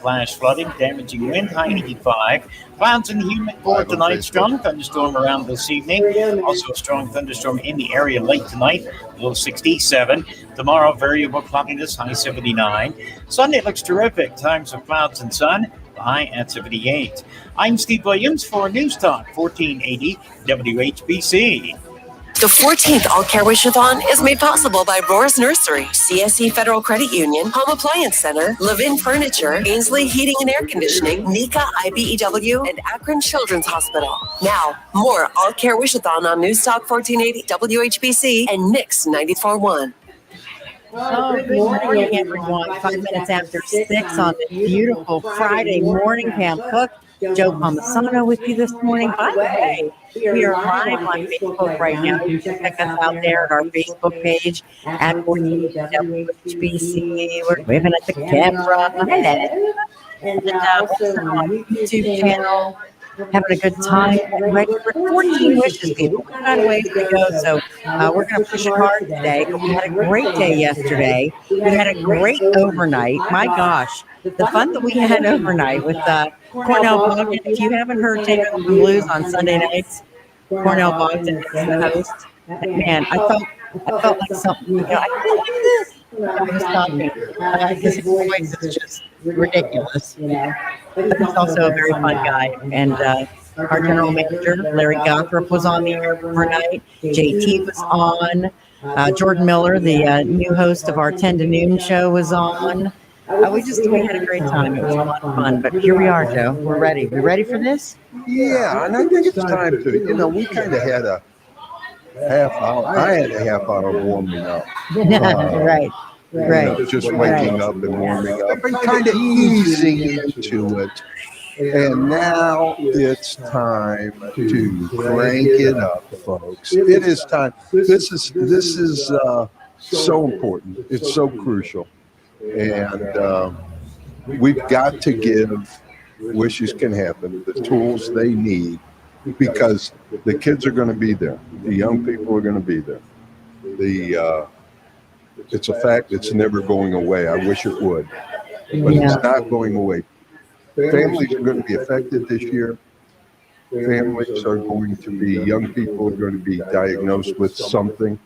Flash flooding, damaging wind, high 85. Clouds and humid for tonight. Strong thunderstorm around this evening. Also a strong thunderstorm in the area late tonight, low 67. Tomorrow, variable cloudiness, high 79. Sunday looks terrific. Times of clouds and sun, high at 78. I'm Steve Williams for News Talk 1480 WHBC. The 14th All Care Wish-a-thon is made possible by Roar's Nursery, CSE Federal Credit Union, Home Appliance Center, Levin Furniture, Ainsley Heating and Air Conditioning, Nika IBEW, and Akron Children's Hospital. Now, more All Care Wish-a-thon on News Talk 1480 WHBC and Mix 94.1. Oh, good morning, everyone. 5 minutes after 6 on this beautiful Friday morning. Pam Cook, Joe Palmisano with you this morning. By the way, we are live on Facebook right now. You can check us out there at our Facebook page at 14WHBC. We're living at the camera. Hello. And also on our YouTube channel. Having a good time, ready for 14 wishes, people. We've got a ways to go, so we're going to push it hard today. But we had a great day yesterday. We had a great overnight. My gosh, the fun that we had overnight with Cornell Bogdan. If you haven't heard Take Over the Blues on Sunday nights, Cornell Bogdan is the host. Man, I felt like something. I feel like this. I was talking because his voice is just ridiculous. But he's also a very fun guy. And our general manager, Larry Gothrop, was on the air overnight. JT was on. Jordan Miller, the new host of our 10 to noon show, was on. We had a great time. It was a lot of fun. But here we are, Joe. We're ready. We ready for this? Yeah, and I think it's time to, we kind of had a half hour. I had a half hour warming up. Right. Just waking up and warming up and kind of easing into it. And now it's time to crank it up, folks. It is time. This is so important. It's so crucial. And we've got to give Wishes Can Happen the tools they need, because the kids are going to be there. The young people are going to be there. It's a fact. It's never going away. I wish it would, but it's not going away. Families are going to be affected this year. Families are going to be, young people are going to be diagnosed with something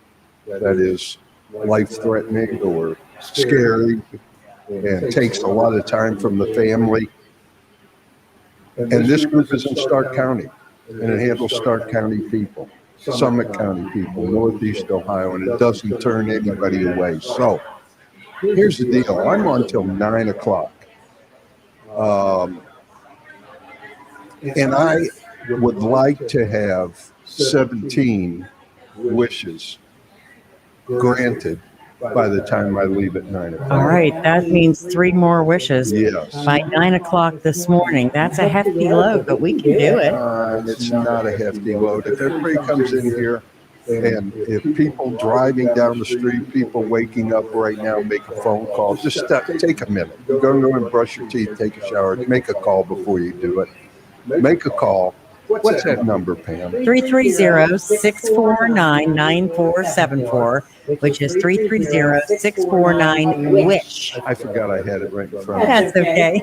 that is life-threatening or scary and takes a lot of time from the family. And this group is in Stark County, and it handles Stark County people, Summit County people, Northeast Ohio, and it doesn't turn anybody away. So here's the deal. I'm on till 9 o'clock. And I would like to have 17 wishes granted by the time I leave at 9 o'clock. All right, that means 3 more wishes by 9 o'clock this morning. That's a hefty load, but we can do it. It's not a hefty load. If everybody comes in here, and if people driving down the street, people waking up right now, make a phone call, just take a minute. Go and brush your teeth, take a shower, make a call before you do it. Make a call. What's that number, Pam? 330-649-9474, which is 330-649-WISH. I forgot I had it right in front of me. That's okay.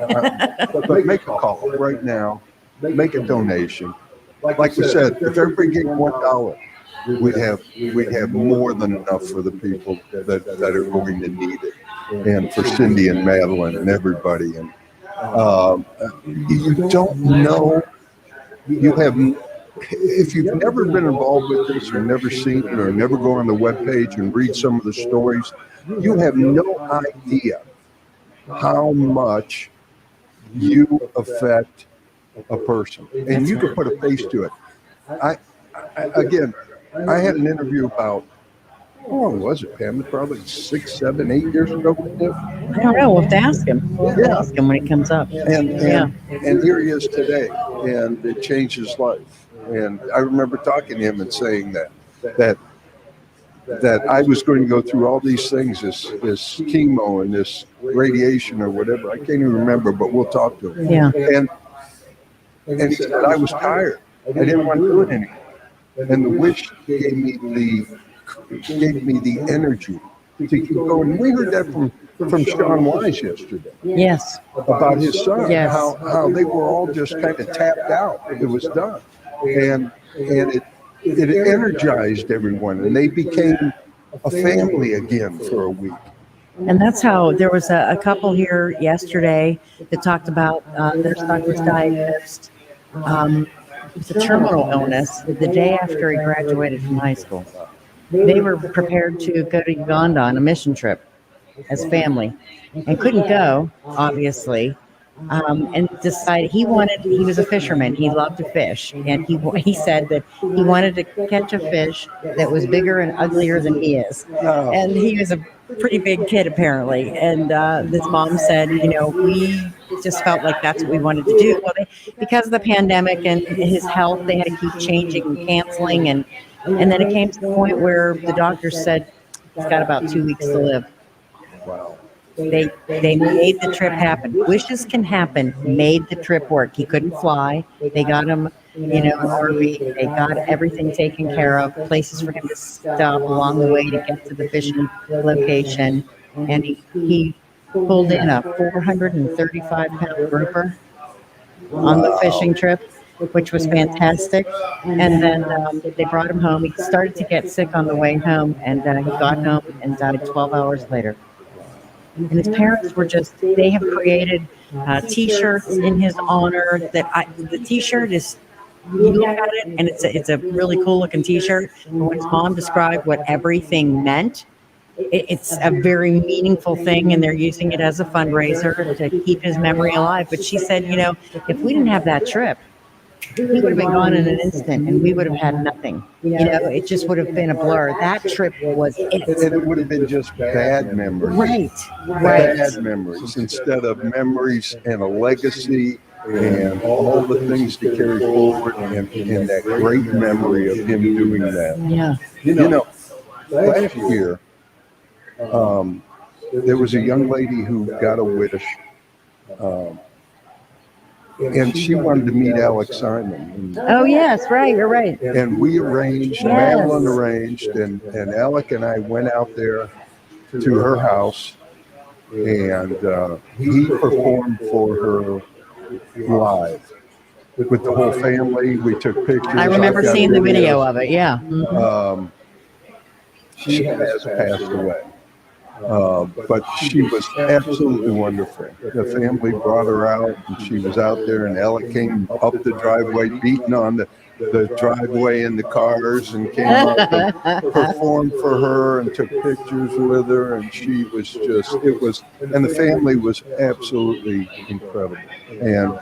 But make a call right now. Make a donation. Like we said, if everybody gave $1, we'd have more than enough for the people that are going to need it, and for Cindy and Madeline and everybody. And you don't know. If you've never been involved with this, or never seen it, or never go on the webpage and read some of the stories, you have no idea how much you affect a person, and you can put a face to it. I had an interview about, how long was it, Pam? Probably 6, 7, 8 years ago with him. I don't know. We'll have to ask him. We'll ask him when he comes up. And here he is today, and it changed his life. And I remember talking to him and saying that I was going to go through all these things, this chemo and this radiation or whatever. I can't even remember, but we'll talk to him. Yeah. And he said, I was tired. I didn't want to do it anymore. And the wish gave me the energy to keep going. We heard that from from Sean Wise yesterday Yes. about his son. Yes. How they were all just kind of tapped out. It was done, and it energized everyone, and they became a family again for a week. And that's how there was a couple here yesterday that talked about their son was diagnosed with a terminal illness the day after he graduated from high school. They were prepared to go to Uganda on a mission trip as family and couldn't go, obviously. And decided he was a fisherman. He loved to fish. And he said that he wanted to catch a fish that was bigger and uglier than he is. And he was a pretty big kid, apparently. And his mom said, we just felt like that's what we wanted to do. Well, because of the pandemic and his health, they had to keep changing and canceling. And then it came to the point where the doctor said he's got about 2 weeks to live. Wow. They made the trip happen. Wishes can happen. Made the trip work. He couldn't fly. They got him, an RV. They got everything taken care of. Places for him to stop along the way to get to the fishing location. And he pulled in a 435-pound grouper on the fishing trip, which was fantastic. And then they brought him home. He started to get sick on the way home, and he got home and died 12 hours later. And his parents were they have created T-shirts in his honor. The T-shirt is, you look at it, and it's a really cool looking T-shirt. And when his mom described what everything meant, it's a very meaningful thing, and they're using it as a fundraiser to keep his memory alive. But she said, if we didn't have that trip, he would have been gone in an instant, and we would have had nothing. It just would have been a blur. That trip was it. And it would have been just bad memories. Right. Bad memories instead of memories and a legacy and all the things to carry forward and that great memory of him doing that. Yeah. Last year, there was a young lady who got a wish. And she wanted to meet Alex Simon. Oh, yes, right. You're right. And we arranged, Madeline arranged, and Alec and I went out there to her house, and he performed for her live with the whole family. We took pictures. I remember seeing the video of it, yeah. She has passed away. But she was absolutely wonderful. The family brought her out, and she was out there, and Ella came up the driveway, beating on the driveway in the cars, and came up and performed for her and took pictures with her, and she was and the family was absolutely incredible. And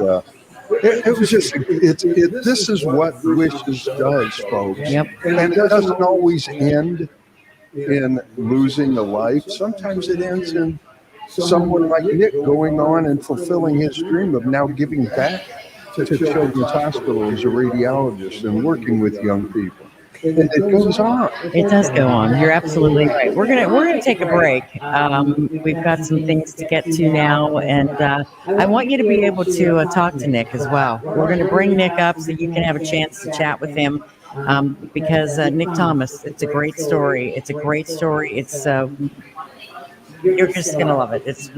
it was just, this is what Wishes does, folks. Yep. And it doesn't always end in losing a life. Sometimes it ends in someone like Nick going on and fulfilling his dream of now giving back to Children's Hospital as a radiologist and working with young people. And it goes on. It does go on. You're absolutely right. We're gonna take a break. We've got some things to get to now, and I want you to be able to talk to Nick as well. We're going to bring Nick up so you can have a chance to chat with him. Because Nick Thomas, it's a great story. It's you're just gonna love it. It's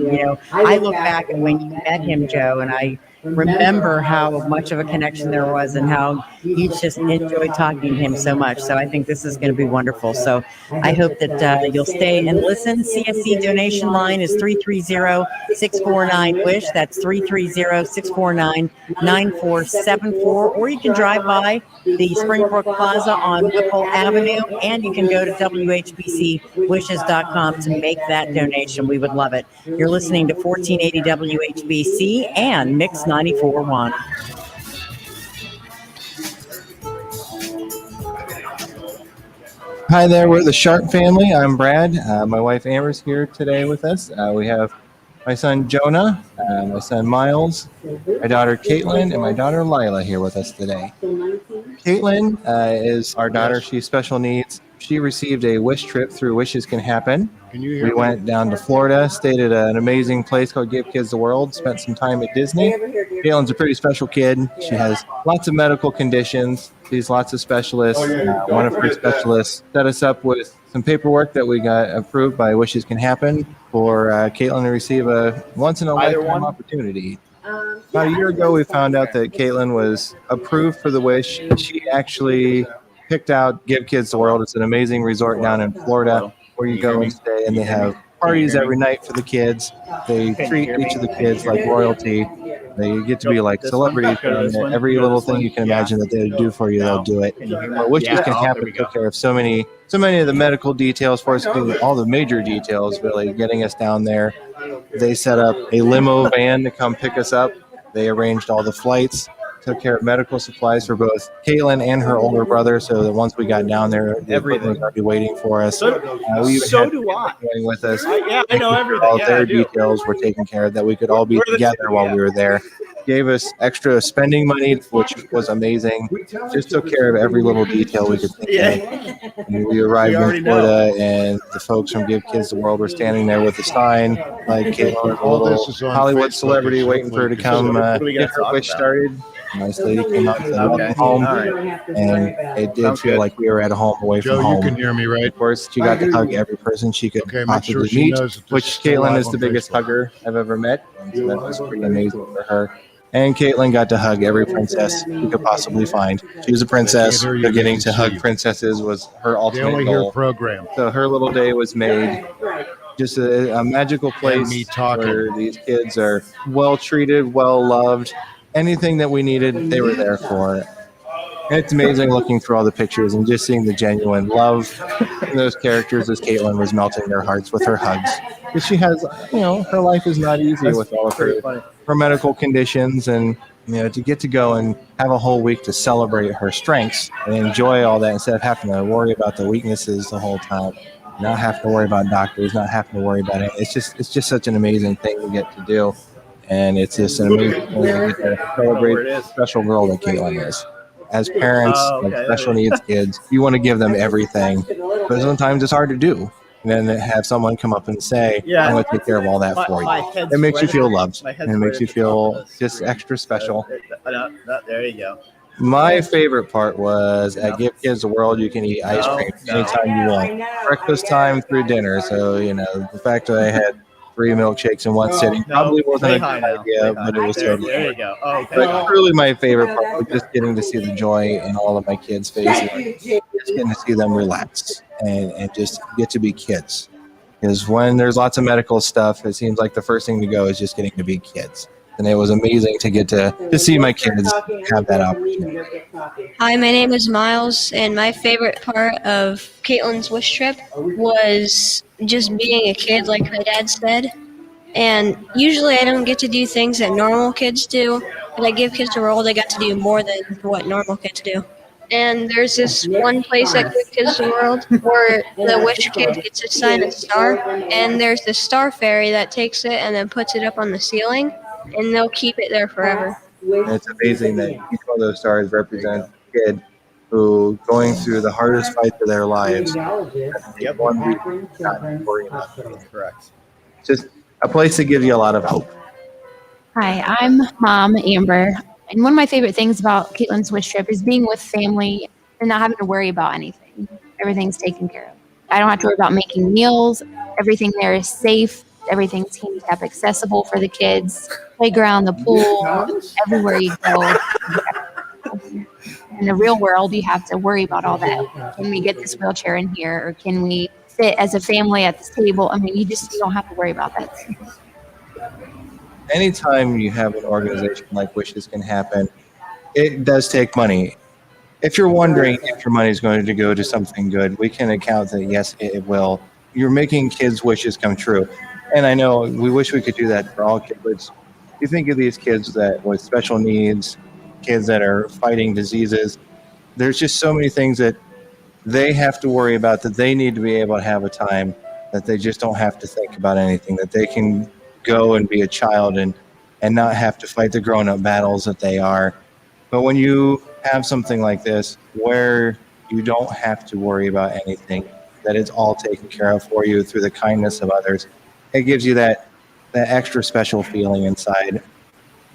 I look back at when you met him, Joe, and I remember how much of a connection there was and how you just enjoyed talking to him so much. So I think this is going to be wonderful. So I hope that you'll stay and listen. CSC donation line is 330-649-WISH. That's 330-649-9474. Or you can drive by the Springbrook Plaza on Whipple Avenue, and you can go to WHBCwishes.com to make that donation. We would love it. You're listening to 1480 WHBC and Mix 94.1. Hi there, we're the Sharp family. I'm Brad. My wife Amber's here today with us. We have my son Jonah, my son Miles, my daughter Caitlin, and my daughter Lila here with us today. Caitlin is our daughter. She's special needs. she received a wish trip through Wishes Can Happen. Can you hear We me? went down to Florida, stayed at an amazing place called Give Kids the World, spent some time at Disney. Caitlin's a pretty special kid. She has lots of medical conditions. She's lots of specialists. One of her specialists set us up with some paperwork that we got approved by Wishes Can Happen for Caitlin to receive a once-in-a-lifetime opportunity. About a year ago, we found out that Caitlin was approved for the wish. She actually picked out Give Kids the World. It's an amazing resort down in Florida where you go and stay, and they have parties every night for the kids. They treat each of the kids like royalty. They get to be like celebrities. And every little thing you can imagine that they would do for you, they'll do it. Wishes Can Happen took care of so many of the medical details for us, all the major details, really getting us down there. They set up a limo van to come pick us up. They arranged all the flights, took care of medical supplies for both Caitlin and her older brother, so that once we got down there, everything was already waiting for us. We So do I. going with us. I know everything. All Yeah, their I do. details were taken care of, that we could all be together while we were there. Gave us extra spending money, which was amazing. Just took care of every little detail we could think of. And we arrived in Florida, and the folks from Give Kids the World were standing there with a sign, like Caitlin was a All this little is on Hollywood Facebook celebrity and waiting for her to come What do we gotta get her talk wish about? started. A nice lady came out and said, welcome home. All right. And it did Sounds feel good. like we were at home away Joe, from you home. can hear me, right? Of course, she got to hug every person she could Okay, make possibly sure she meet, knows that this which is still Caitlin live is the on biggest Facebook. hugger I've ever met. And so that was pretty amazing for her. And Caitlin got to hug every princess you could possibly find. She was a princess, Can't hear you, but getting they to can hug see you. princesses was her They ultimate only hear goal. program. So her little day was made. Just a magical place me talking. where these kids are well treated, well loved. Anything that we needed, they were there for. And it's amazing looking through all the pictures and just seeing the genuine love in those characters as Caitlin was melting their hearts with her hugs. Because she has, her life is not easy with all of her medical conditions, and to get to go and have a whole week to celebrate her strengths and enjoy all that instead of having to worry about the weaknesses the whole time, not have to worry about doctors, not having to worry about it. It's just such an amazing thing to get to do, and it's just an amazing thing to get to celebrate the special girl that Caitlin is. As parents of special needs kids, you want to give them everything, but sometimes it's hard to do. And then have someone come up and say, I'm going to take care of all that for you. It makes you feel loved, and it makes you feel just extra special. There you go. My favorite part was at Give Kids the World, you can eat ice cream anytime you want. Breakfast time through dinner. So, the fact that I had 3 milkshakes in one sitting probably wasn't a good idea, but it was so good. There you go. Okay. But truly my favorite part was just getting to see the joy in all of my kids' faces. Just getting to see them relax and just get to be kids. Because when there's lots of medical stuff, it seems like the first thing to go is just getting to be kids. And it was amazing to get to see my kids have that opportunity. Hi, my name is Miles, and my favorite part of Caitlin's wish trip was just being a kid, like my dad said. And usually I don't get to do things that normal kids do, but I Give Kids the World, I got to do more than what normal kids do. And there's this one place at Give Kids the World where the wish kid gets to sign a star, and there's this star fairy that takes it and then puts it up on the ceiling, and they'll keep it there forever. And it's amazing that each one of those stars represents a kid who, going through the hardest fight of their lives, one week not worrying about it. Correct. Just a place that gives you a lot of hope. Hi, I'm Mom Amber, and one of my favorite things about Caitlin's wish trip is being with family and not having to worry about anything. Everything's taken care of. I don't have to worry about making meals. Everything there is safe. Everything's handicap accessible for the kids. Playground, the pool, everywhere you go. In the real world, you have to worry about all that. Can we get this wheelchair in here, or can we fit as a family at this table? I mean, you don't have to worry about that. Anytime you have an organization like Wishes Can Happen, it does take money. If you're wondering if your money is going to go to something good, we can account that yes, it will. You're making kids' wishes come true. And I know we wish we could do that for all kids, but you think of these kids that with special needs, kids that are fighting diseases, there's just so many things that they have to worry about, that they need to be able to have a time that they just don't have to think about anything, that they can go and be a child and not have to fight the grown-up battles that they are. But when you have something like this where you don't have to worry about anything, that it's all taken care of for you through the kindness of others. It gives you that extra special feeling inside.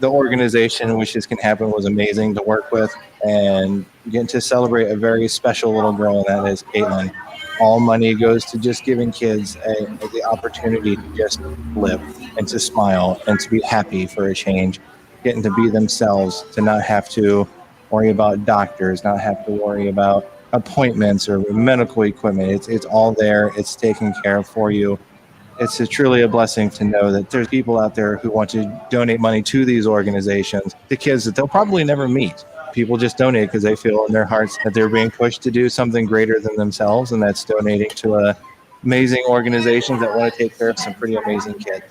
The organization Wishes Can Happen was amazing to work with, and getting to celebrate a very special little girl, and that is Caitlin. All money goes to just giving kids the opportunity to just live and to smile and to be happy for a change, getting to be themselves, to not have to worry about doctors, not have to worry about appointments or medical equipment. It's all there. It's taken care of for you. It's truly a blessing to know that there's people out there who want to donate money to these organizations, to kids that they'll probably never meet. People just donate because they feel in their hearts that they're being pushed to do something greater than themselves, and that's donating to amazing organizations that want to take care of some pretty amazing kids.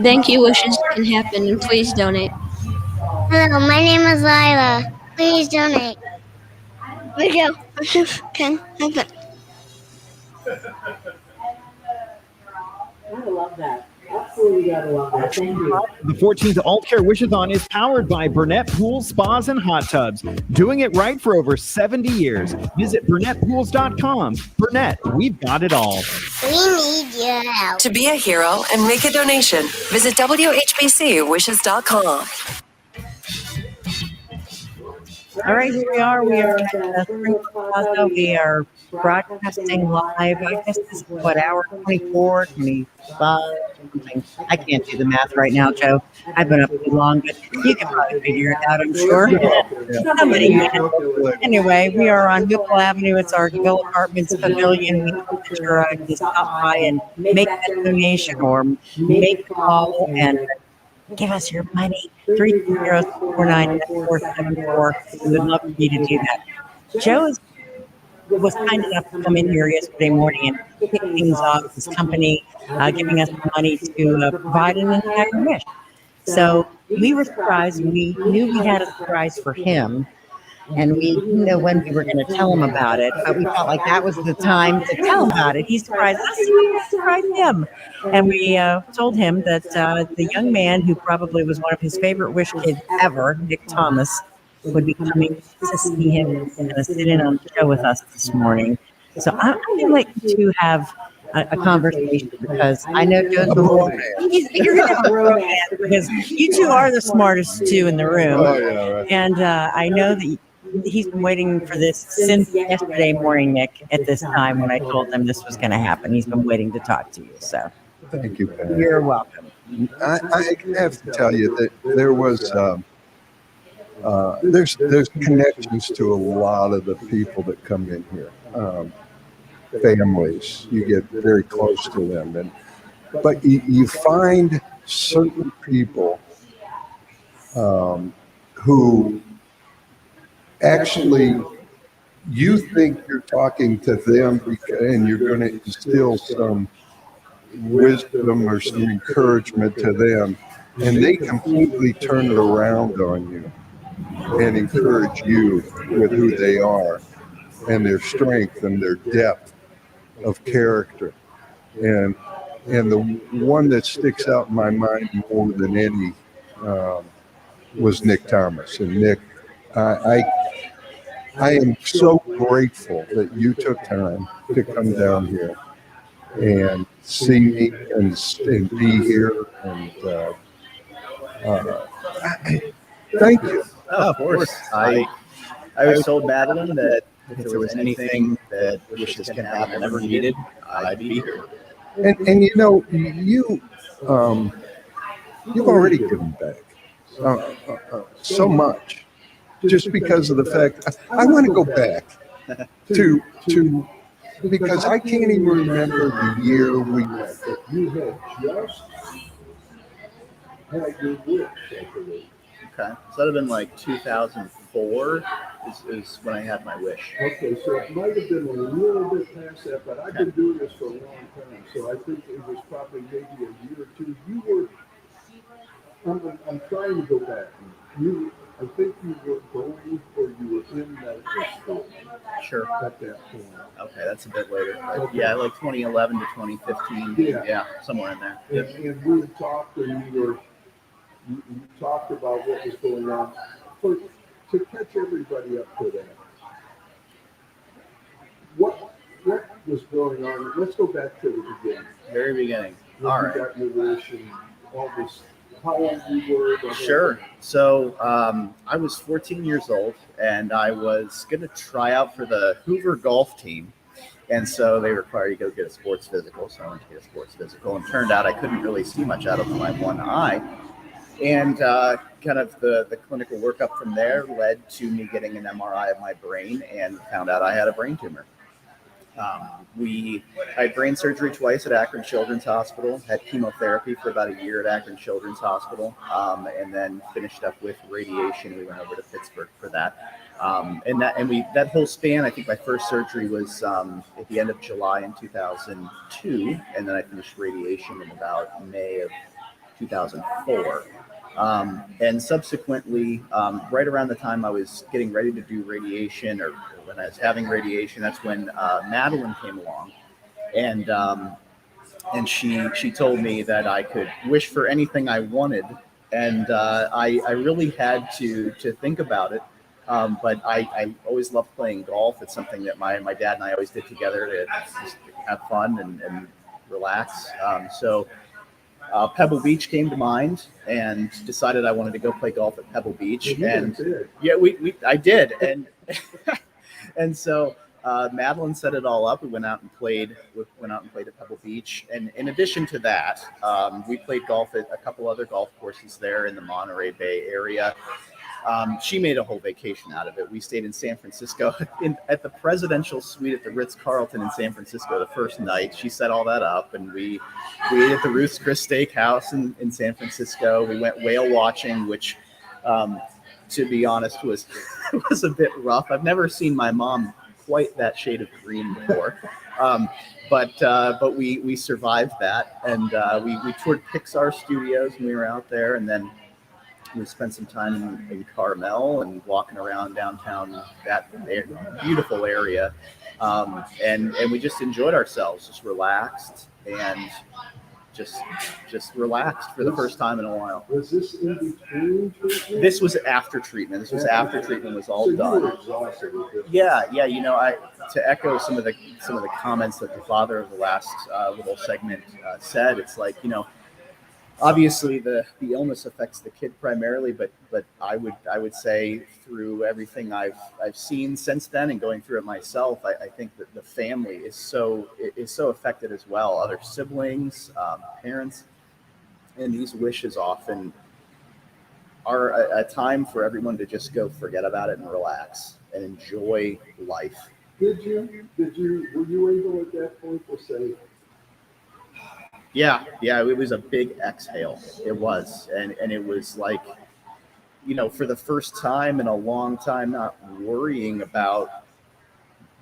Thank you, Wishes Can Happen, and please donate. Hello, my name is Lila. Please donate. There you go. Wishes can happen. I love that. Absolutely gotta love that. Thank you. The 14th Alt Care Wishathon is powered by Burnett Pools, Spas, and Hot Tubs. Doing it right for over 70 years. Visit BurnettPools.com. Burnett, we've got it all. We need your help. To be a hero and make a donation, visit WHBCwishes.com. All right, here we are. We are at Springbrook Plaza. We are broadcasting live. I guess this is what, hour 24, 25, something. I can't do the math right now, Joe. I've been up too long, but you can probably figure it out, I'm sure. Somebody can. Anyway, we are on Whipple Avenue. It's our Gill Apartments Pavilion. We hope that you're to stop by and make a donation or make a call and give us your money. 320-449-474. We would love for you to do that. Joe was kind enough to come in here yesterday morning and kick things off his company, giving us the money to provide an entire wish. So we were surprised. We knew we had a surprise for him, and we didn't know when we were going to tell him about it, but we felt like that was the time to tell him about it. He surprised us, we surprised him. And we told him that the young man who probably was one of his favorite wish kids ever, Nick Thomas, would be coming to see him and sit in on the show with us this morning. So I'm going to let you two have a conversation, because I know Joe's you're going to have a romance, because you two are the smartest two in the room. Oh, yeah, right. And I know that he's been waiting for this since yesterday morning, Nick, at this time when I told him this was going to happen. He's been waiting to talk to you. So Thank you, Pat. you're welcome. I have to tell you that there was there's connections to a lot of the people that come in here. Families, you get very close to them, but you find certain people who actually, you think you're talking to them and you're going to instill some wisdom or some encouragement to them, and they completely turn it around on you and encourage you with who they are and their strength and their depth of character. And the one that sticks out in my mind more than any was Nick Thomas. And Nick, I am so grateful that you took time to come down here and see me and be here. And thank you. Oh, of course. I was told Madeline that if there was anything that Wishes Can Happen ever needed, I'd be here. And you know, you've already given back so much, just because of the fact I want to go back to because I can't even remember the year we met. You had just had your wish, I believe. Okay, so that'd have been like 2004 is when I had my wish. Okay, so it might have been a little bit past that, but I've been doing this for a long time, so I think it was probably maybe a year or two. You were, I'm trying to go back. I think you were going, or you were in medical school. Sure. At that point. Okay, that's a bit later. But yeah, like 2011 to 2015. Yeah, somewhere in there. And we had talked, and you talked about what was going on. To catch everybody up to that, what was going on? Let's go back to the beginning. Very beginning. When All you right. got your wish and all this, how old you were? Sure. So I was 14 years old, and I was going to try out for the Hoover golf team. And so they required you to go get a sports physical. So I went to get a sports physical, and turned out I couldn't really see much out of my one eye. And kind of the clinical workup from there led to me getting an MRI of my brain and found out I had a brain tumor. I had brain surgery twice at Akron Children's Hospital, had chemotherapy for about a year at Akron Children's Hospital, and then finished up with radiation. We went over to Pittsburgh for that. That whole span, I think my first surgery was at the end of July in 2002, and then I finished radiation in about May of 2004. And subsequently, right around the time I was getting ready to do radiation, or when I was having radiation, that's when Madeline came along, and she told me that I could wish for anything I wanted, and I really had to think about it. But I always loved playing golf. It's something that my dad and I always did together to just have fun and relax. So Pebble Beach came to mind, and decided I wanted to go play golf at Pebble Beach. I did, and so Madeline set it all up. We went out and played at Pebble Beach, and in addition to that, we played golf at a couple other golf courses there in the Monterey Bay area. She made a whole vacation out of it. We stayed in San Francisco at the presidential suite at the Ritz-Carlton in San Francisco the first night. She set all that up, and we ate at the Ruth's Chris Steakhouse in San Francisco. We went whale watching, which, to be honest, was a bit rough. I've never seen my mom quite that shade of green before. But we survived that, and we toured Pixar Studios when we were out there, and then we spent some time in Carmel and walking around downtown, that beautiful area, and we just enjoyed ourselves, just relaxed and just relaxed for the first time in a while. Was this in between treatment? This was after treatment. This was after treatment was all done. You were exhausted with this. Yeah. You know, to echo some of the comments that the father of the last little segment said. It's like, you know, obviously the illness affects the kid primarily, but I would say through everything I've seen since then and going through it myself, I think that the family is so affected as well. Other siblings, parents, and these wishes often are a time for everyone to just go forget about it and relax and enjoy life. Were you able at that point to say? Yeah, it was a big exhale. It was, and it was like, you know, for the first time in a long time, not worrying about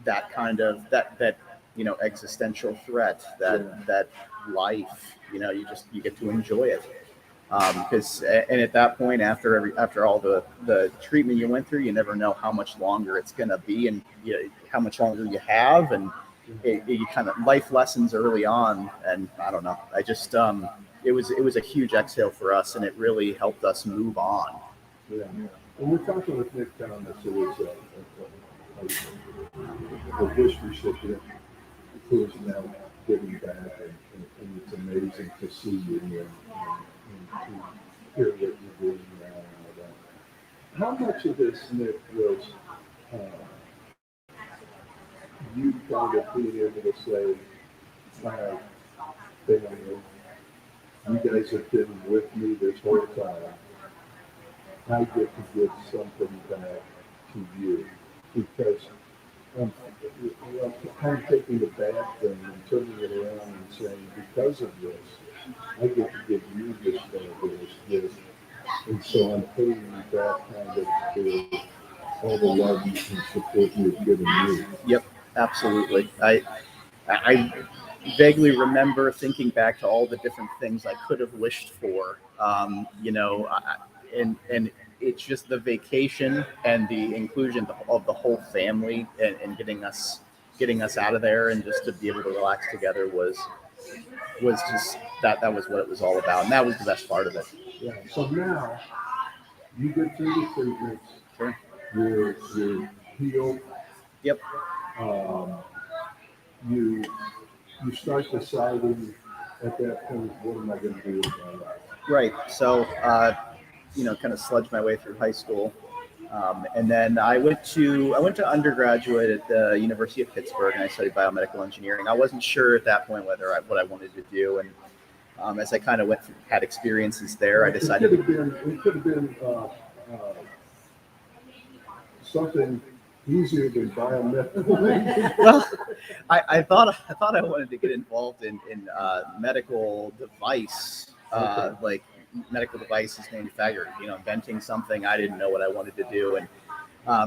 that kind of that you know, existential threat, that life. You know, you get to enjoy it, because and at that point, after all the treatment you went through, you never know how much longer it's gonna be, and how much longer you have, and you kind of life lessons early on, and I don't know. I just it was a huge exhale for us, and it really helped us move on. Yeah, and we're talking with Nick Thomas, who is a wish recipient who is now giving back, and it's amazing to see you and to hear what you're doing now and all that. How much of this, Nick, was you kind of being able to say, family, you guys have been with me this whole time. I get to give something back to you, because I'm taking the bad thing and turning it around and saying, because of this, I get to give you this fabulous gift, and so I'm paying you back kind of for all the love and support you've given me. Yep. Absolutely. I vaguely remember thinking back to all the different things I could have wished for, you know, and it's just the vacation and the inclusion of the whole family, and getting us out of there, and just to be able to relax together was just that was what it was all about, and that was the best part of it. Yeah. So now you get through the treatments. Sure. You're healed. Yep. you start deciding at that point, what am I going to do with my life? Right. So, kind of sludged my way through high school. And then I went to undergraduate at the University of Pittsburgh, and I studied biomedical engineering. I wasn't sure at that point what I wanted to do, and as I kind of had experiences there, I decided it could have been something easier than biomedical. Well, I thought I wanted to get involved in medical device, like medical devices manufacturing, inventing something. I didn't know what I wanted to do, and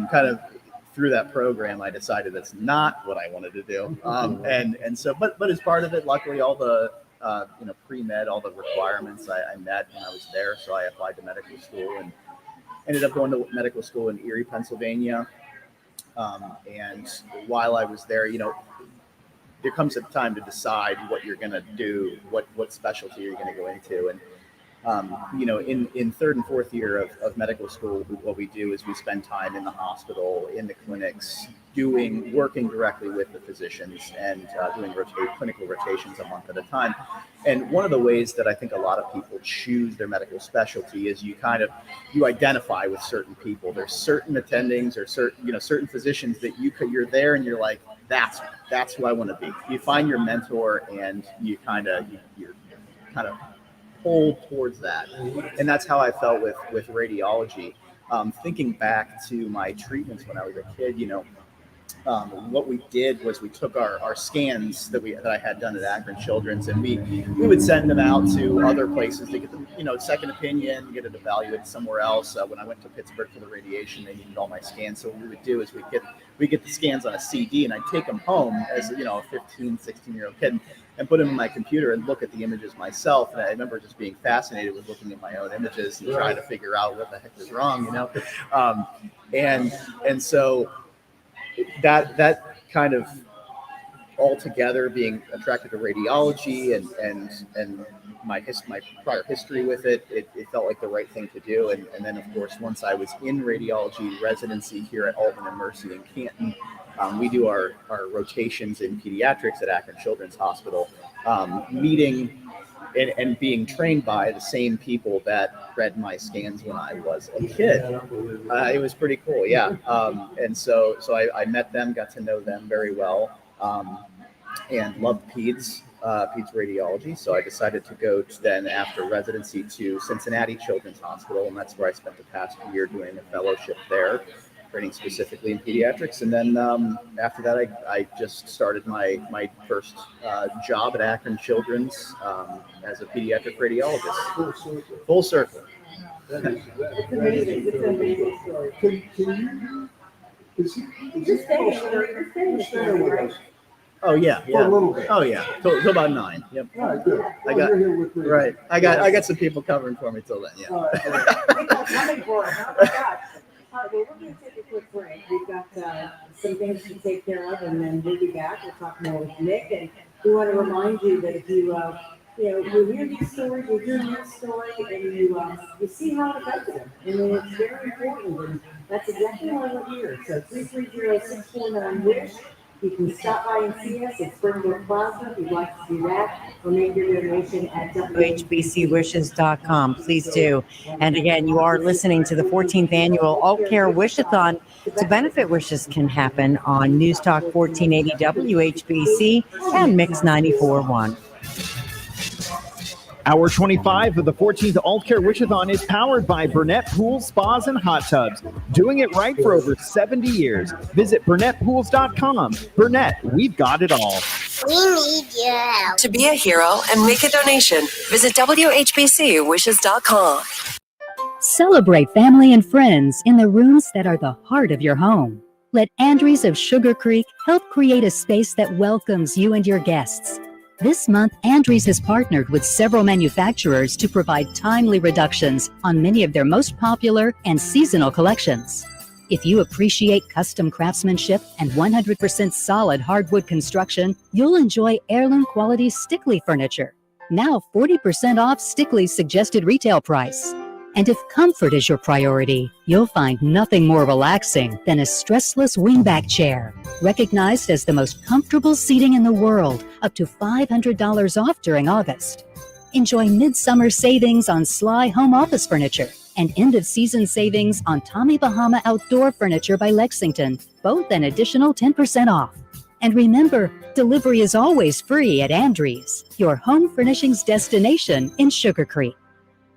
kind of through that program, I decided that's not what I wanted to do. And so, but as part of it, luckily, all the pre-med, all the requirements I met when I was there. So I applied to medical school and ended up going to medical school in Erie, Pennsylvania. And while I was there, there comes a time to decide what you're going to do, what specialty you're going to go into. And, in third and fourth year of medical school, what we do is we spend time in the hospital, in the clinics, working directly with the physicians and doing clinical rotations a month at a time. And one of the ways that I think a lot of people choose their medical specialty is you identify with certain people. There's certain attendings or certain physicians that you're there and you're like, that's who I want to be. You find your mentor and you're kind of pulled towards that. And that's how I felt with radiology. Thinking back to my treatments when I was a kid, what we did was we took our scans that I had done at Akron Children's, and we would send them out to other places to get the second opinion, get it evaluated somewhere else. When I went to Pittsburgh for the radiation, they needed all my scans. So what we would do is we get the scans on a CD, and I'd take them home as a 15, 16-year-old kid and put them in my computer and look at the images myself. And I remember just being fascinated with looking at my own images and trying to figure out what the heck is wrong, and so that kind of altogether, being attracted to radiology and my prior history with it felt like the right thing to do. And then, of course, once I was in radiology residency here at Altman and Mercy in Canton, we do our rotations in pediatrics at Akron Children's Hospital, meeting and being trained by the same people that read my scans when I was a kid. It was pretty cool, yeah. And so I met them, got to know them very well, and loved peds radiology. So I decided to go then after residency to Cincinnati Children's Hospital, and that's where I spent the past year doing a fellowship there, training specifically in pediatrics. And then after that, I just started my first job at Akron Children's as a pediatric radiologist. Full circle. It's amazing. It's amazing story. Can you? Just stay with us. Oh yeah. For a little bit. Oh yeah. Till about 9. Yep. All right, good. You're here with me. Right. I got some people covering for me till then. Yeah. All right. Well, we're going to take a quick break. We've got some things to take care of, and then we'll be back. We'll talk more with Nick. And we want to remind you that if you hear these stories, you hear Nick's story, and you see how it affects them. I mean, it's very important, and that's exactly why we're here. So 330-649-WISH. You can stop by and see us at Springbrook Plaza if you'd like to do that, or make your donation at WHBCwishes.com. Please do. And again, you are listening to the 14th annual All Care Wishathon. To benefit wishes can happen on News Talk 1480 WHBC and Mix 94.1. Hour 25 of the 14th Alt Care Wishathon is powered by Burnett Pools, Spas, and Hot Tubs. Doing it right for over 70 years. Visit BurnettPools.com. Burnett, we've got it all. We need your help. To be a hero and make a donation, visit WHBCwishes.com. Celebrate family and friends in the rooms that are the heart of your home. Let Andries of Sugar Creek help create a space that welcomes you and your guests. This month, Andries has partnered with several manufacturers to provide timely reductions on many of their most popular and seasonal collections. If you appreciate custom craftsmanship and 100% solid hardwood construction, you'll enjoy heirloom quality Stickley furniture. Now 40% off Stickley's suggested retail price. And if comfort is your priority, you'll find nothing more relaxing than a stressless wingback chair. Recognized as the most comfortable seating in the world, up to $500 off during August. Enjoy midsummer savings on Sly home office furniture and end-of-season savings on Tommy Bahama outdoor furniture by Lexington, both an additional 10% off. And remember, delivery is always free at Andrews, your home furnishings destination in Sugar Creek.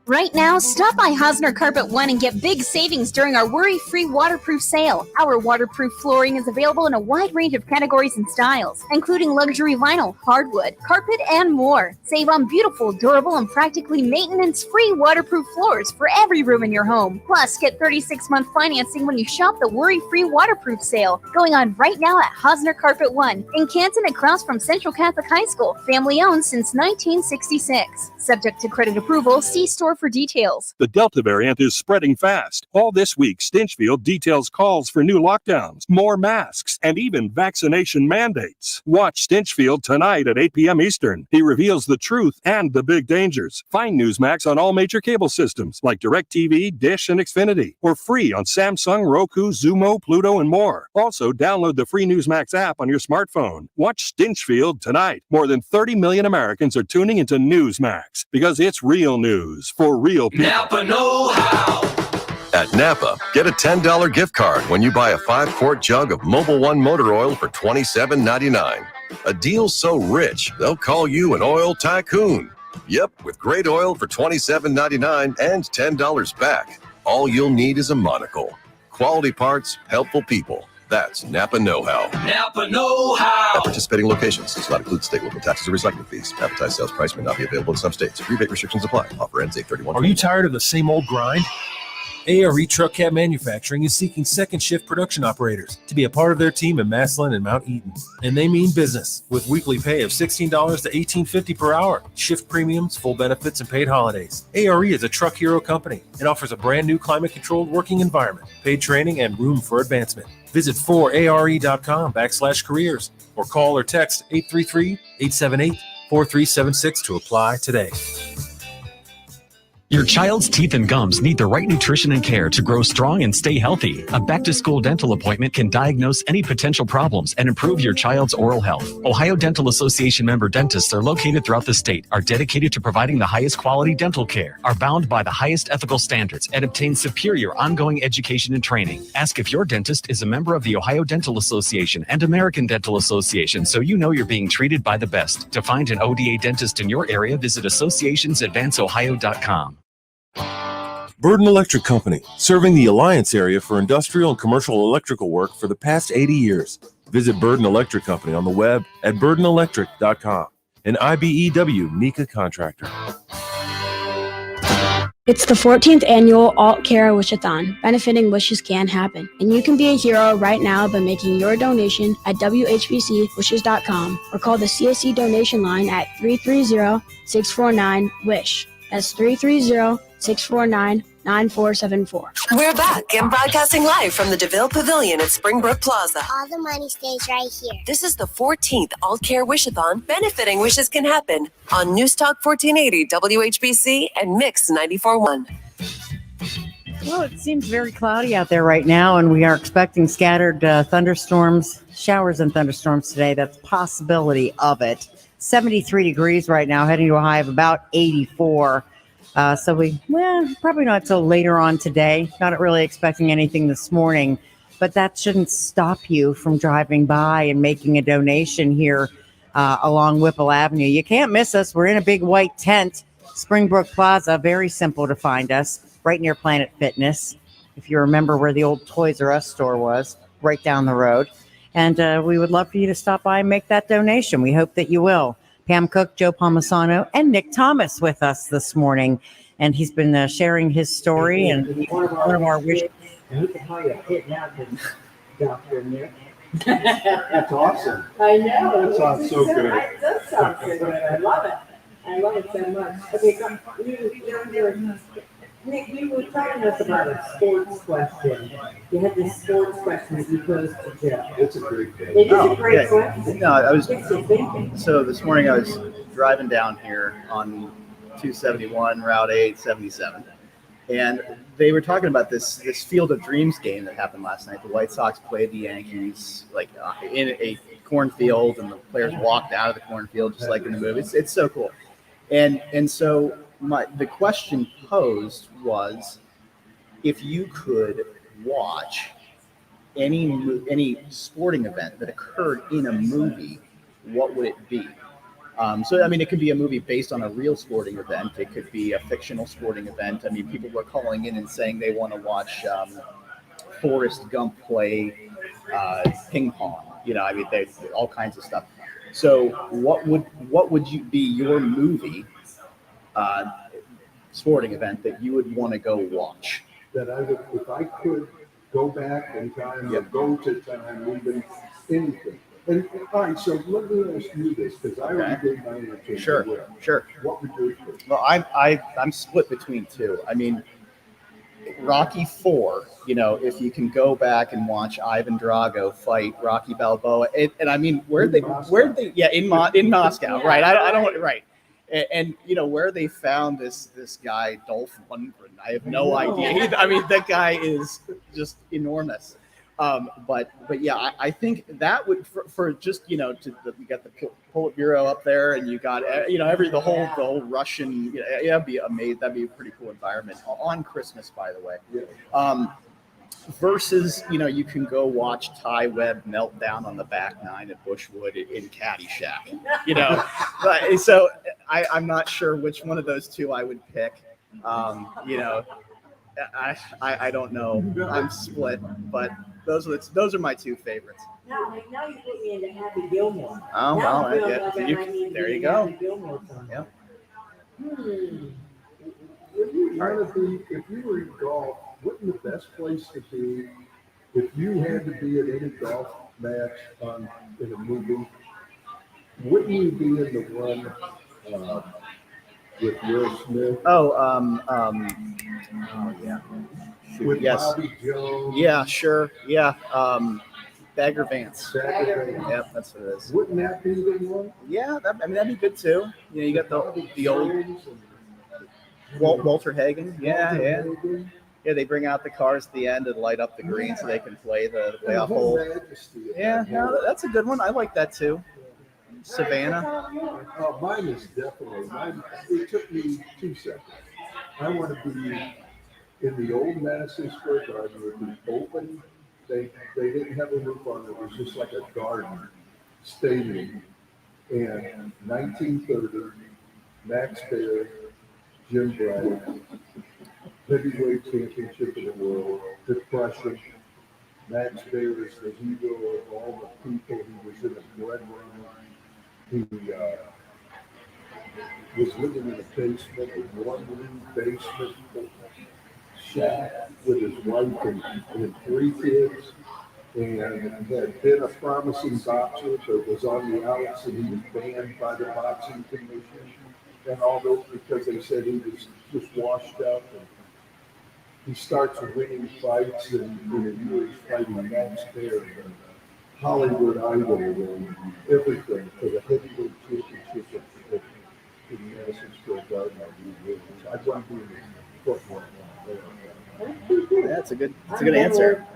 Right now, stop by Hosner Carpet One and get big savings during our worry-free waterproof sale. Our waterproof flooring is available in a wide range of categories and styles, including luxury vinyl, hardwood, carpet, and more. Save on beautiful, durable, and practically maintenance-free waterproof floors for every room in your home. Plus, get 36-month financing when you shop the worry-free waterproof sale, going on right now at Hosner Carpet One in Canton across from Central Catholic High School. Family-owned since 1966. Subject to credit approval, see store for details. The Delta variant is spreading fast. All this week, Stinchfield details calls for new lockdowns, more masks, and even vaccination mandates. Watch Stinchfield tonight at 8 p.m. Eastern. He reveals the truth and the big dangers. Find Newsmax on all major cable systems like DirecTV, Dish, and Xfinity, or free on Samsung, Roku, Xumo, Pluto, and more. Also, download the free Newsmax app on your smartphone. Watch Stinchfield tonight. More than 30 million Americans are tuning into Newsmax because it's real news for real people. Napa know-how. At Napa, get a $10 gift card when you buy a 5-quart jug of Mobil 1 motor oil for $27.99. A deal so rich, they'll call you an oil tycoon. Yep, with great oil for $27.99 and $10 back. All you'll need is a monocle. Quality parts, helpful people. That's Napa know-how. Napa know-how. At participating locations, this not include state local taxes or recycling fees. Advertised sales price may not be available in some states. Rebate restrictions apply. Offer ends 8/31. Are you tired of the same old grind? ARE Truck Cab Manufacturing is seeking second shift production operators to be a part of their team in Massillon and Mount Eaton. And they mean business, with weekly pay of $16 to $18.50 per hour, shift premiums, full benefits, and paid holidays. ARE is a truck hero company and offers a brand new climate-controlled working environment, paid training, and room for advancement. Visit 4are.com/careers or call or text 833-878-4376 to apply today. Your child's teeth and gums need the right nutrition and care to grow strong and stay healthy. A back-to-school dental appointment can diagnose any potential problems and improve your child's oral health. Ohio Dental Association member dentists are located throughout the state, are dedicated to providing the highest quality dental care, are bound by the highest ethical standards, and obtain superior ongoing education and training. Ask if your dentist is a member of the Ohio Dental Association and American Dental Association so you know you're being treated by the best. To find an ODA dentist in your area, visit associationsadvanceohio.com. Burden Electric Company, serving the Alliance area for industrial and commercial electrical work for the past 80 years. Visit Burden Electric Company on the web at burdenelectric.com. An IBEW NECA contractor. It's the 14th annual Alt Care Wishathon, benefiting Wishes Can Happen. And you can be a hero right now by making your donation at WHBCwishes.com or call the CSC donation line at 330-649-WISH. That's 330-649-9474. We're back and broadcasting live from the DeVille Pavilion at Springbrook Plaza. All the money stays right here. This is the 14th Alt Care Wishathon, benefiting Wishes Can Happen on News Talk 1480 WHBC and Mix 94.1. Well, it seems very cloudy out there right now, and we are expecting scattered thunderstorms, showers and thunderstorms today. That's a possibility of it. 73 degrees right now, heading to a high of about 84. So probably not till later on today. Not really expecting anything this morning, but that shouldn't stop you from driving by and making a donation here along Whipple Avenue. You can't miss us. We're in a big white tent, Springbrook Plaza. Very simple to find us, right near Planet Fitness. If you remember where the old Toys R Us store was, right down the road. And we would love for you to stop by and make that donation. We hope that you will. Pam Cook, Joe Palmisano, and Nick Thomas with us this morning. And he's been sharing his story and one of our wishes. And he can tell you hitting out to Dr. Nick. That's awesome. I know. That sounds so good. It does sound so good. I love it. I love it so much. Okay, Nick, you were telling us about a sports question. You had this sports question that you posed to Joe. It's a great thing. It is a great question. No, Gets you thinking. So this morning I was driving down here on 271 Route 877, And they were talking about this Field of Dreams game that happened last night. The White Sox played the Yankees like in a cornfield, and the players walked out of the cornfield just like in the movie. It's so cool. And so the question posed was, if you could watch any sporting event that occurred in a movie, what would it be? So, I mean, it could be a movie based on a real sporting event. It could be a fictional sporting event. I mean, people were calling in and saying they want to watch Forrest Gump play ping pong. You know, I mean, they all kinds of stuff. So, what would be your movie sporting event that you would want to go watch? That I would, if I could go back in time or go to time, even anything. And all right, so let me ask you this, because I already gave my answer. Sure. What would you do? Well, I'm split between two. I mean, Rocky IV, you know, if you can go back and watch Ivan Drago fight Rocky Balboa, and I mean, where they, in Moscow, right? I don't, right. And you know, where they found this guy Dolph Lundgren, I have no idea. I mean, that guy is just enormous. But yeah, I think that would for just, you know, you got the Politburo up there, and you got, you know, the whole Russian, you know, that'd be amazing. That'd be a pretty cool environment on Christmas, by the way. Versus, you know, you can go watch Ty Webb melt down on the back nine at Bushwood in Caddyshack, you know. But, so I'm not sure which one of those two I would pick. You know, I don't know. I'm split, but those are my two favorites. Now you put me into Happy Gilmore. Oh, well, there you go. Yep. If you were in golf, wouldn't the best place to be, if you had to be at any golf match in a movie, wouldn't you be in the one with Will Smith? Yeah. With Yes. Bobby Jones? Yeah, sure. Yeah. Bagger Vance. Yep, that's what it is. Wouldn't that be the one? Yeah, that'd be good too. You know, you got the old Walter Hagen. Yeah. Yeah, they bring out the cars at the end and light up the green so they can play the playoff hole. Yeah, no, that's a good one. I like that too. Savannah. Oh, mine is definitely. It took me 2 seconds. I want to be in the old Madison Square Garden. It would be open. They didn't have a roof on it. It was just like a garden stadium. And 1930, Max Baer, Jim Bryant, heavyweight championship of the world, depression. Max Baer is the hero of all the people. He was in a breadwinner. He was living in a basement, a one-room basement shack with his wife and 3 kids, and had been a promising boxer, but was on the outs, and he was banned by the boxing commission and all this because they said he was just washed up. And he starts winning fights, and in a year he's fighting Max Baer, Hollywood Idol, and everything for the heavyweight championship in Madison Square Garden. I'd want to be in the football. That's a good answer.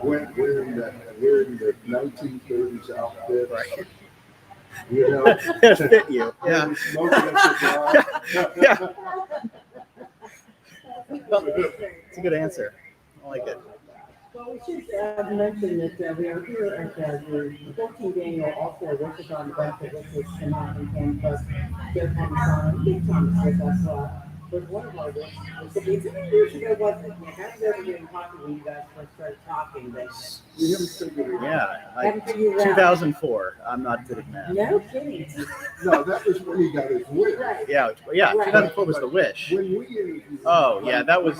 We're in the 1930s outfit. Right. You know, it fit you. Yeah. Yeah. It's a good answer. I like it. Well, we should mention that we are here at the 14th annual All-Star Workathon benefit, which is Samantha Campus. Joe Thomas, Big Thomas with us. Was one of our guests. It's a few years ago, wasn't it, Nick? I was over getting coffee when you guys first started talking, but we haven't figured it out. Yeah, 2004. I'm not good at math. No kidding. No, that was when he got his wish. Right. Yeah, Right. 2004 was the wish. When we interviewed Oh, yeah, that was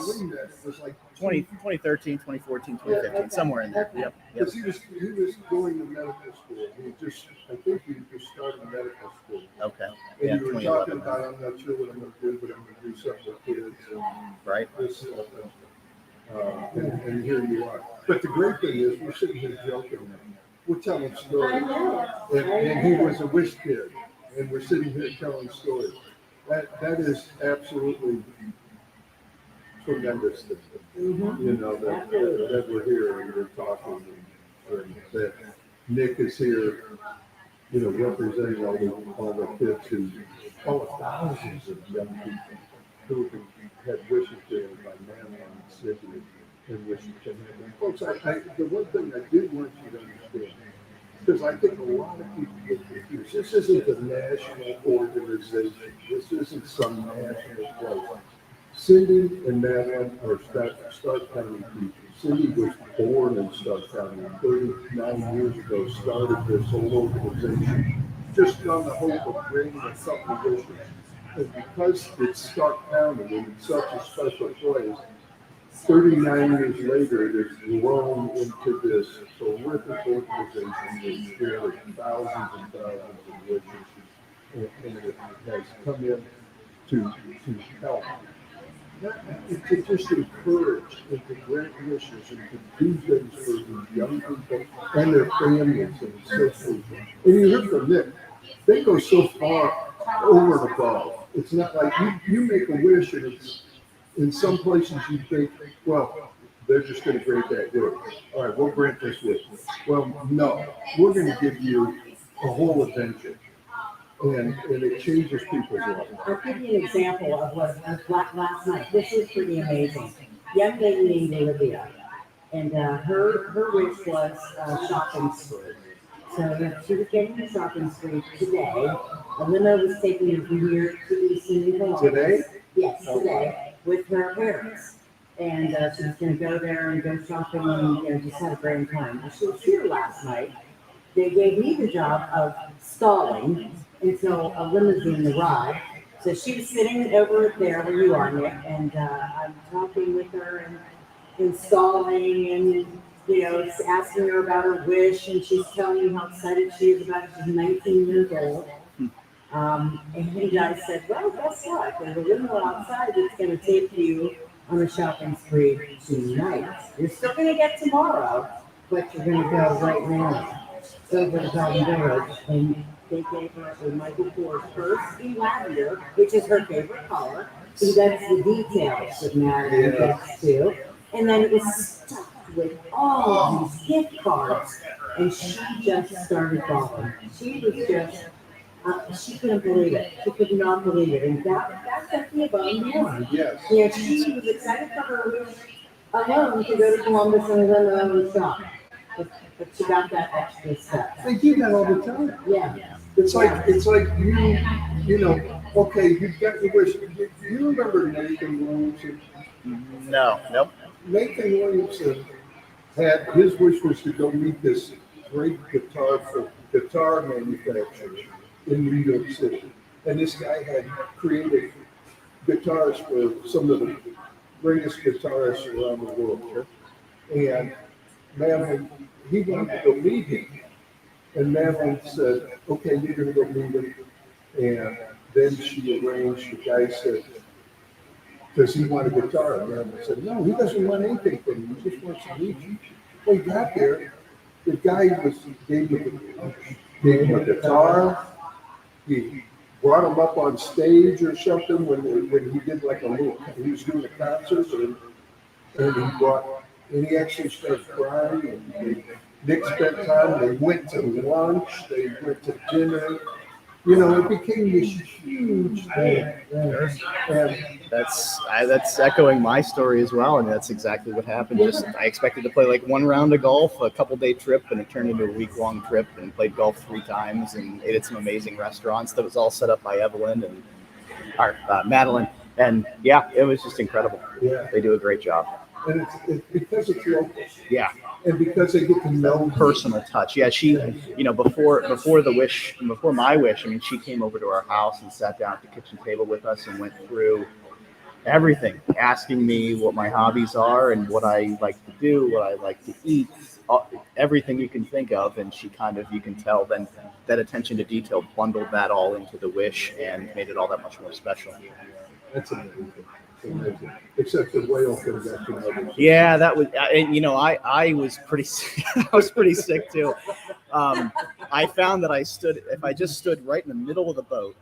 was like 2013, 2014, 2015, somewhere in there. Yep. because he was going to medical school. I think he just started medical school. Okay. And Yeah, you were 2011. talking about, I'm not sure what I'm going to do, but I'm going to do something with kids. And Right. This stuff. And here you are. But the great thing is, we're sitting here joking. We're telling stories. And he was a wish kid. And we're sitting here telling stories. That is absolutely tremendous thing, you know, that we're here and we're talking, and that Nick is here, you know, representing all the kids who, all the thousands of young people who had wishes granted by Madeline and Cindy and wishes to happen. Folks, the one thing I do want you to understand, because I think a lot of people get confused. This isn't a national organization. This isn't some national place. Cindy and Madeline are Stark County people. Cindy was born in Stark County 39 years ago, started this whole organization just on the hope of bringing a couple of wishes. And because it's Stark County and it's such a special place, 39 years later, it has grown into this terrific organization that's created thousands and thousands of wishes, and it has come in to help. To just encourage and to grant wishes and to do things for these young people and their families and so forth. And you heard from Nick, they go so far over and above. It's not like you make a wish and it's in some places you think, well, they're just going to grant that wish. All right, we'll grant this wish. Well, no, we're going to give you a whole adventure. And it changes people's lives. I'll give you an example of what last night. This is pretty amazing. Young lady named Olivia, and her wish was shopping spree. So she was getting a shopping spree today. A limo was taking her from here to the City Hall. Today? Yes, today, with her parents. And she was going to go there and go shopping and just have a great time. She was here last night. They gave me the job of stalling until a limousine arrived. So she was sitting over there where you are, Nick, and I'm talking with her and installing and, you know, asking her about her wish, and she's telling me how excited she is about it. She's 19 years old. And I said, well, guess what? There's a limo outside that's going to take you on a shopping spree tonight. You're still going to get tomorrow, but you're going to go right now over to Garden Village, and they gave her a Michael Kors purse in lavender, which is her favorite color. So that's the details that Madeline gets to. And then it was stuffed with all these gift cards, and she just started bawling. She was just, she couldn't believe it. She could not believe it. And that's actually above and beyond. Yes. Yeah, she was excited for her wish alone to go to Columbus and limo and shop. But she got that extra step. They do that all the time. Yeah. It's like you know, okay, you've got your wish. Do you remember Nathan Williamson? No, nope. Nathan Williamson had his wish was to go meet this great guitar manufacturer in New York City. And this guy had created guitars for some of the greatest guitarists around the world. And Madeline, he wanted to go meet him. And Madeline said, okay, you're going to go meet him. And then she arranged, the guy said, does he want a guitar? And Madeline said, no, he doesn't want anything from you. He just wants to meet you. Well, he got there. The guy gave him a guitar. He brought him up on stage or something when he did like he was doing a concert, and he actually started crying, and Nick spent time, they went to lunch, they went to dinner, you know, it became this huge thing. And that's echoing my story as well, and that's exactly what happened. I expected to play like one round of golf, a couple-day trip, and it turned into a week-long trip, and played golf 3 times, and ate at some amazing restaurants that was all set up by Evelyn and Madeline, and yeah, it was just incredible. Yeah, they do a great job. And it's because it's local. Yeah. And because they get to know personal touch. Yeah, she, you know, before my wish, I mean, she came over to our house and sat down at the kitchen table with us and went through everything, asking me what my hobbies are and what I like to do, what I like to eat, everything you can think of. And she kind of, you can tell then that attention to detail bundled that all into the wish and made it all that much more special. That's amazing. Except the whale could have been. Yeah, that was, you know, I was pretty sick. I was pretty sick too. I found that if I just stood right in the middle of the boat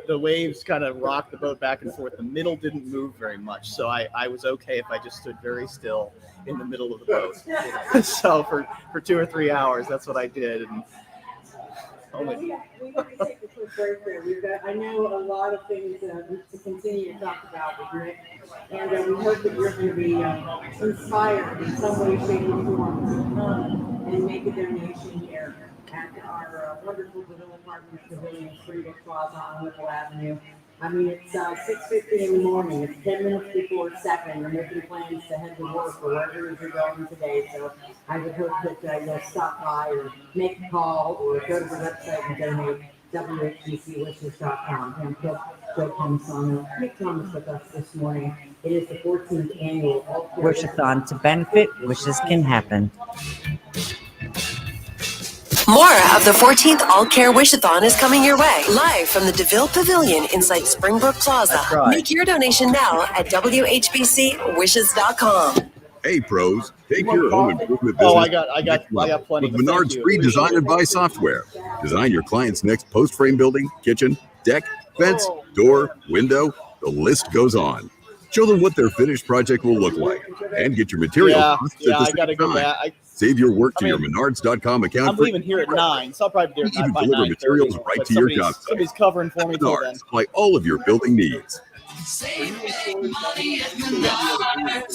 the waves kind of rocked the boat back and forth. The middle didn't move very much, so I was okay if I just stood very still in the middle of the boat. So for 2 or 3 hours, that's what I did. And we have to take a quick break there. I know a lot of things to continue to talk about with Rick, and we hope that you're going to be inspired in some way, shape, or form to come and make a donation here at our wonderful Pavilion Apartment Pavilion, Springbrook Plaza on Whipple Avenue. I mean, it's 6:50 in the morning. It's 10 minutes before 7. You're making plans to head to work or wherever you're going today. So I would hope that you'll stop by or make a call or go to the website and donate. WHBCwishes.com. And Joe Thomas on Nick Thomas with us this morning. It is the 14th annual Wishathon to benefit wishes can happen. More of the 14th All Care Wishathon is coming your way, live from the DeVille Pavilion inside Springbrook Plaza. Make your donation now at WHBCwishes.com. Hey pros, take your home improvement business. I got plenty. With Menards free design and buy software. Design your client's next post-frame building, kitchen, deck, fence, door, window, the list goes on. Show them what their finished project will look like and get your materials. I gotta go back. Save your work to your Menards.com account. I'm leaving here at 9, so I'll probably be there by 9:30. Deliver materials right to your job site. Somebody's covering for me till then. Supply all of your building needs.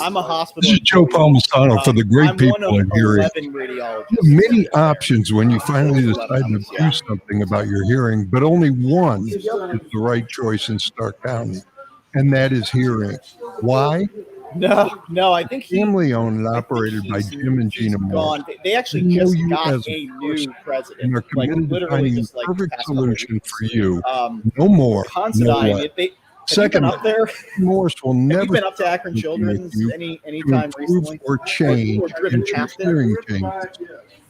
I'm a hospital. This is Joe Palmisano for the great people in hearing. Many options when you finally decide to do something about your hearing, but only one is the right choice in Stark County, and that is hearing. Why? No, I think family owned and operated by Jim and Gina Moore. They actually just got a new president. And are committed to finding the perfect solution for you. No more. No Considine, less. Second, up there. Morse will never. Have you been up to Akron Children's anytime recently? Or change or driven into past hearing changes.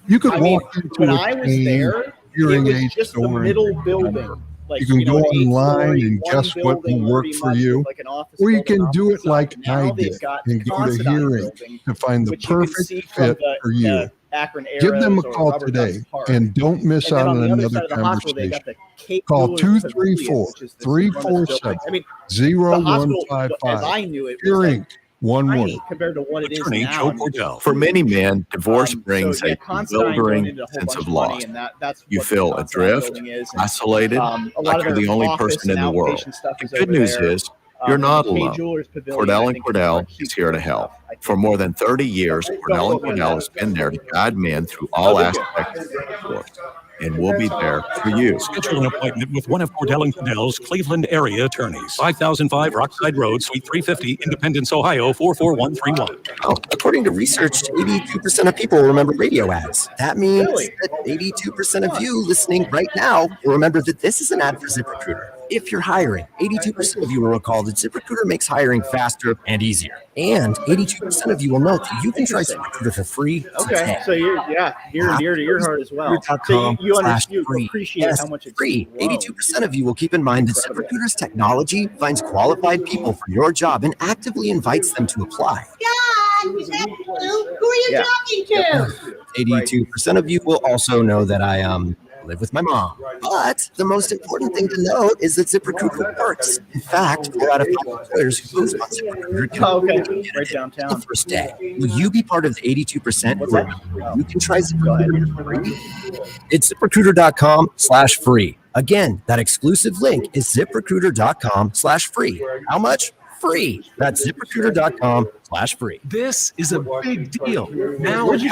You could walk into when a I was chain there, hearing it was aid just the store middle and building. Like, you can go an 8-story, online and guess what will work for you, or you can do it like I did and go to hearing to find the perfect fit for you. Give them a call today and don't miss out on another conversation. Call 234-347-0155. Hearing, one word. Compared to what it is Attorney now. Joe Cordell. For many men, divorce brings a bewildering sense of loss. You feel adrift, isolated, like you're the only person in the world. The good news is, you're not alone. Cordell and Cordell is here to help. For more than 30 years, Cordell and Cordell has been there to guide men through all aspects of divorce. And we'll be there for you. Schedule an appointment with one of Cordell and Cordell's Cleveland area attorneys. 5005 Rockside Road, Suite 350, Independence, Ohio, 44131. Oh, according to research, 82% of people remember radio ads. That means that 82% of you listening right now will remember that this is an ad for ZipRecruiter. If you're hiring, 82% of you will recall that ZipRecruiter makes hiring faster and easier. And 82% of you will note that you can try ZipRecruiter for free today. So you're near to your heart as well. So you appreciate how much it's free. 82% of you will keep in mind that ZipRecruiter's technology finds qualified people for your job and actively invites them to apply. God, is that you? Who are you talking to? 82% of you will also know that I live with my mom. But the most important thing to note is that ZipRecruiter works. In fact, 4 out of 5 employers who post on ZipRecruiter get right downtown the first day. Will you be part of the 82% where you can try ZipRecruiter for free? It's ZipRecruiter.com/free. Again, that exclusive link is ZipRecruiter.com/free. How much? Free. That's ZipRecruiter.com/free. This is a big deal. Now, where'd you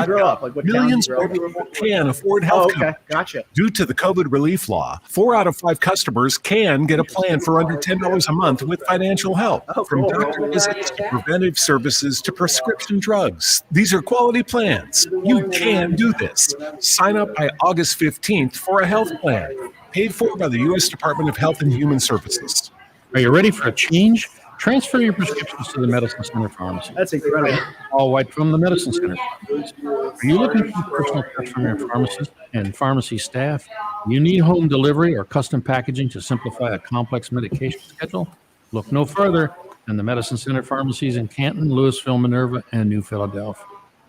grow up? Like, what millions more people can afford health coverage. Gotcha. Due to the COVID relief law, 4 out of 5 customers can get a plan for under $10 a month with financial help. From doctor visits to preventive services to prescription drugs. These are quality plans. You can do this. Sign up by August 15th for a health plan. Paid for by the U.S. Department of Health and Human Services. Are you ready for a change? Transfer your prescriptions to the Medicine Center Pharmacy. That's incredible. All white from the Medicine Center. Are you looking for personal touch from your pharmacist and pharmacy staff? You need home delivery or custom packaging to simplify a complex medication schedule? Look no further than the Medicine Center Pharmacies in Canton, Louisville, Minerva, and New Philadelphia.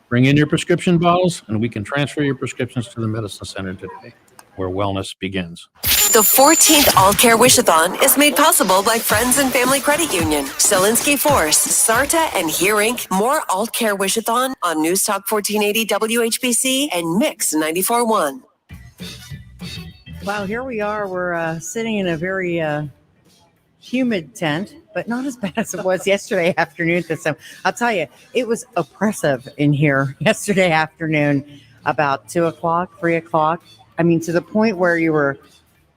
Bring in your prescription bottles, and we can transfer your prescriptions to the Medicine Center today, where wellness begins. The 14th All Care Wishathon is made possible by Friends and Family Credit Union, Selinsky Force, SARTA, and Here Inc. More All Care Wishathon on News Talk 1480 WHBC and Mix 94.1. Wow, here we are. We're sitting in a very humid tent, but not as bad as it was yesterday afternoon. I'll tell you, it was oppressive in here yesterday afternoon, about 2 o'clock, 3 o'clock. I mean, to the point where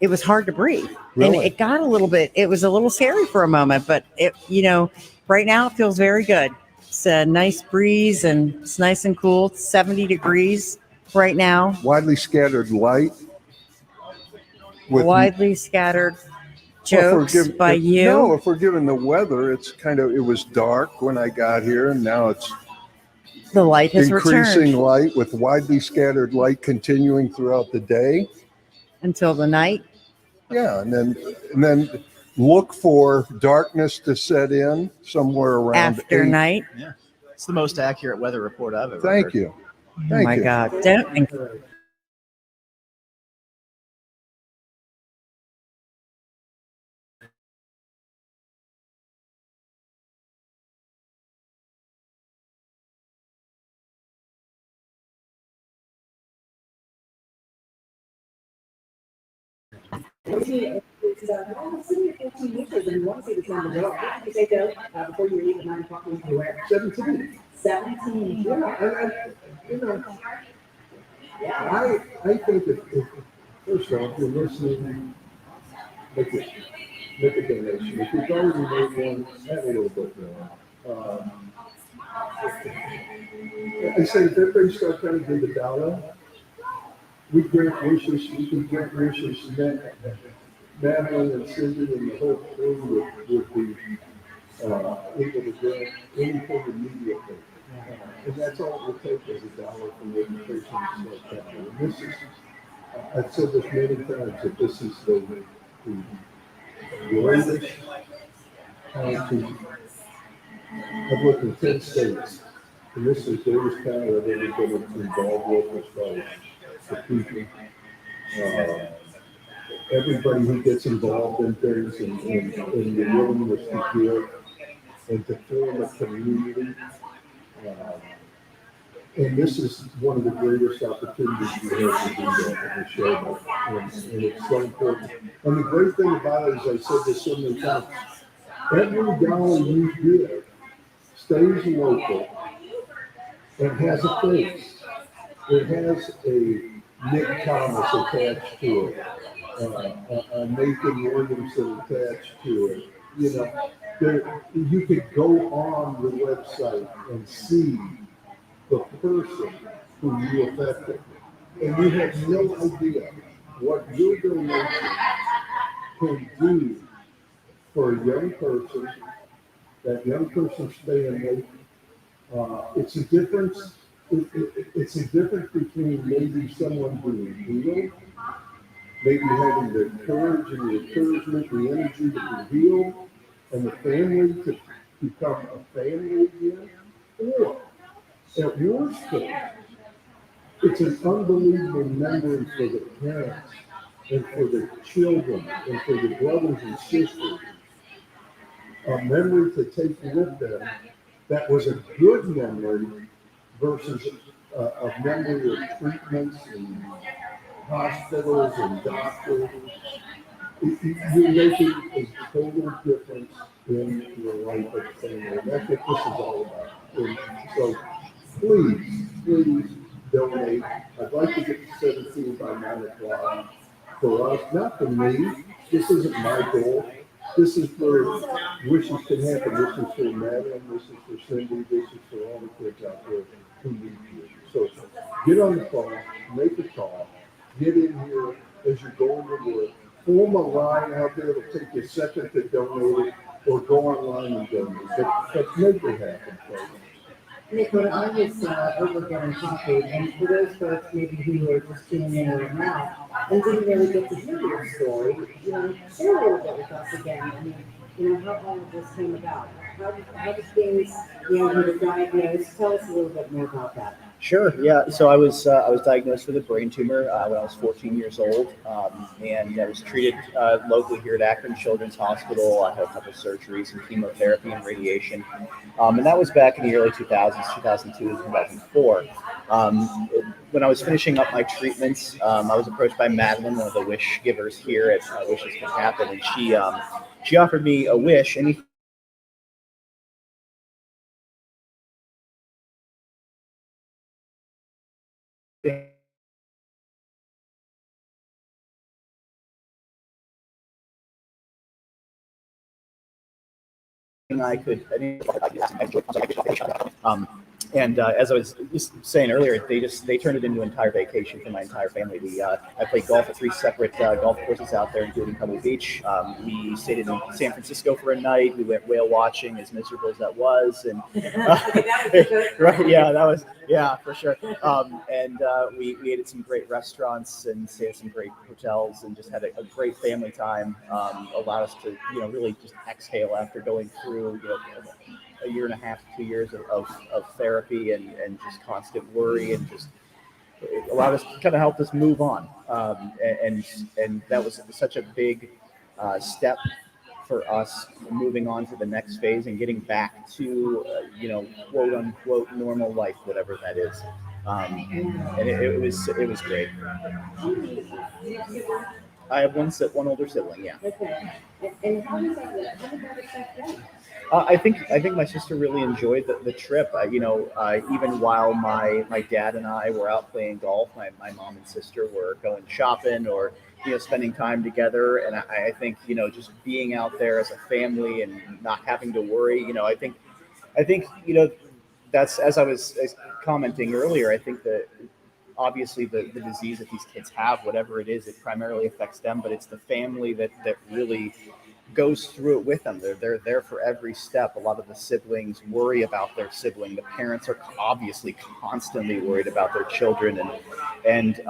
it was hard to breathe. Really? And it got it was a little scary for a moment, but right now it feels very good. It's a nice breeze and it's nice and cool. It's 70 degrees right now. Widely scattered light. Widely scattered jokes by you. No, if we're given the weather, it was dark when I got here, and now it's the light has increasing returned. light with widely scattered light continuing throughout the day until the night. Yeah, and then look for darkness to set in somewhere around after 8. night. Yeah, it's the most accurate weather report I've ever Thank heard. you. Oh my God! Don't. Before you leave at 9 o'clock, when you wear 17. 17. I think if first off, if you're listening, make a donation. If you've already made one, add a little bit more. I say if everybody starts trying to do the dollar, we grant wishes, we can grant wishes, and then Madeline and Cindy and the whole crew would be able to grant anything immediately. And that's all it would take is $1 from the education like that. And this is, I've said this many times, that this is the greatest county. I've looked in 10 states, and this is the greatest county I've ever been involved with as far as the people. Everybody who gets involved in things and the willingness to give and to form a community. And this is one of the greatest opportunities we have to do that in the show. And it's so important. And the great thing about it is, I said this so many times, every dollar you give stays local and has a face. It has a Nick Thomas attached to it, a Nathan Williamson attached to it. You know, you could go on the website and see the person who you affected, and you have no idea what your donation can do for a young person, that young person's family. It's a difference. It's a difference between maybe someone being healed, maybe having the courage and the encouragement, the energy to be healed, and the family to become a family again, or at worst case, it's an unbelievable memory for the parents and for the children and for the brothers and sisters. A memory to take with them that was a good memory versus a memory of treatments and hospitals and doctors. You're making a total difference in your life as a family. And that's what this is all about. And so please donate. I'd like to get to 17 by 9 o'clock for us, not for me. This isn't my goal. This is where wishes can happen. This is for Madeline, this is for Cindy, this is for all the kids out there who need you. So get on the phone, make a call, get in here as you're going to work. Form a line out there. It'll take you a second to donate it, or go online and donate. But make it happen, folks. Nick, when I was over getting coffee, and for those folks maybe who are just tuning in right now and didn't really get to hear your story, share a little bit with us again. I mean, how all of this came about. How did things, you were diagnosed? Tell us a little bit more about that. Sure. Yeah. So I was diagnosed with a brain tumor when I was 14 years old, and I was treated locally here at Akron Children's Hospital. I had a couple surgeries and chemotherapy and radiation, and that was back in the early 2000s, 2002 to 2004. When I was finishing up my treatments, I was approached by Madeline, one of the wish givers here at Wishes Can Happen, and she offered me a wish. As I was just saying earlier, they turned it into an entire vacation for my entire family. I played golf at 3 separate golf courses out there, including Pebble Beach. We stayed in San Francisco for a night. We went whale watching, as miserable as that was, and right, yeah, that was for sure. We ate at some great restaurants and stayed at some great hotels, and just had a great family time. Allowed us to really just exhale after going through a year and a half, 2 years of therapy and just constant worry, and just it allowed us to kind of help us move on. And that was such a big step for us moving on to the next phase and getting back to, quote unquote, normal life, whatever that is. And it was great. I have one older sibling, yeah. Okay. And how did that affect them? I think my sister really enjoyed the trip. Even while my dad and I were out playing golf, my mom and sister were going shopping or spending time together. And I think just being out there as a family and not having to worry. I think that's, as I was commenting earlier. I think that obviously the disease that these kids have, whatever it is, it primarily affects them, but it's the family that really goes through it with them. They're there for every step. A lot of the siblings worry about their sibling. The parents are obviously constantly worried about their children, and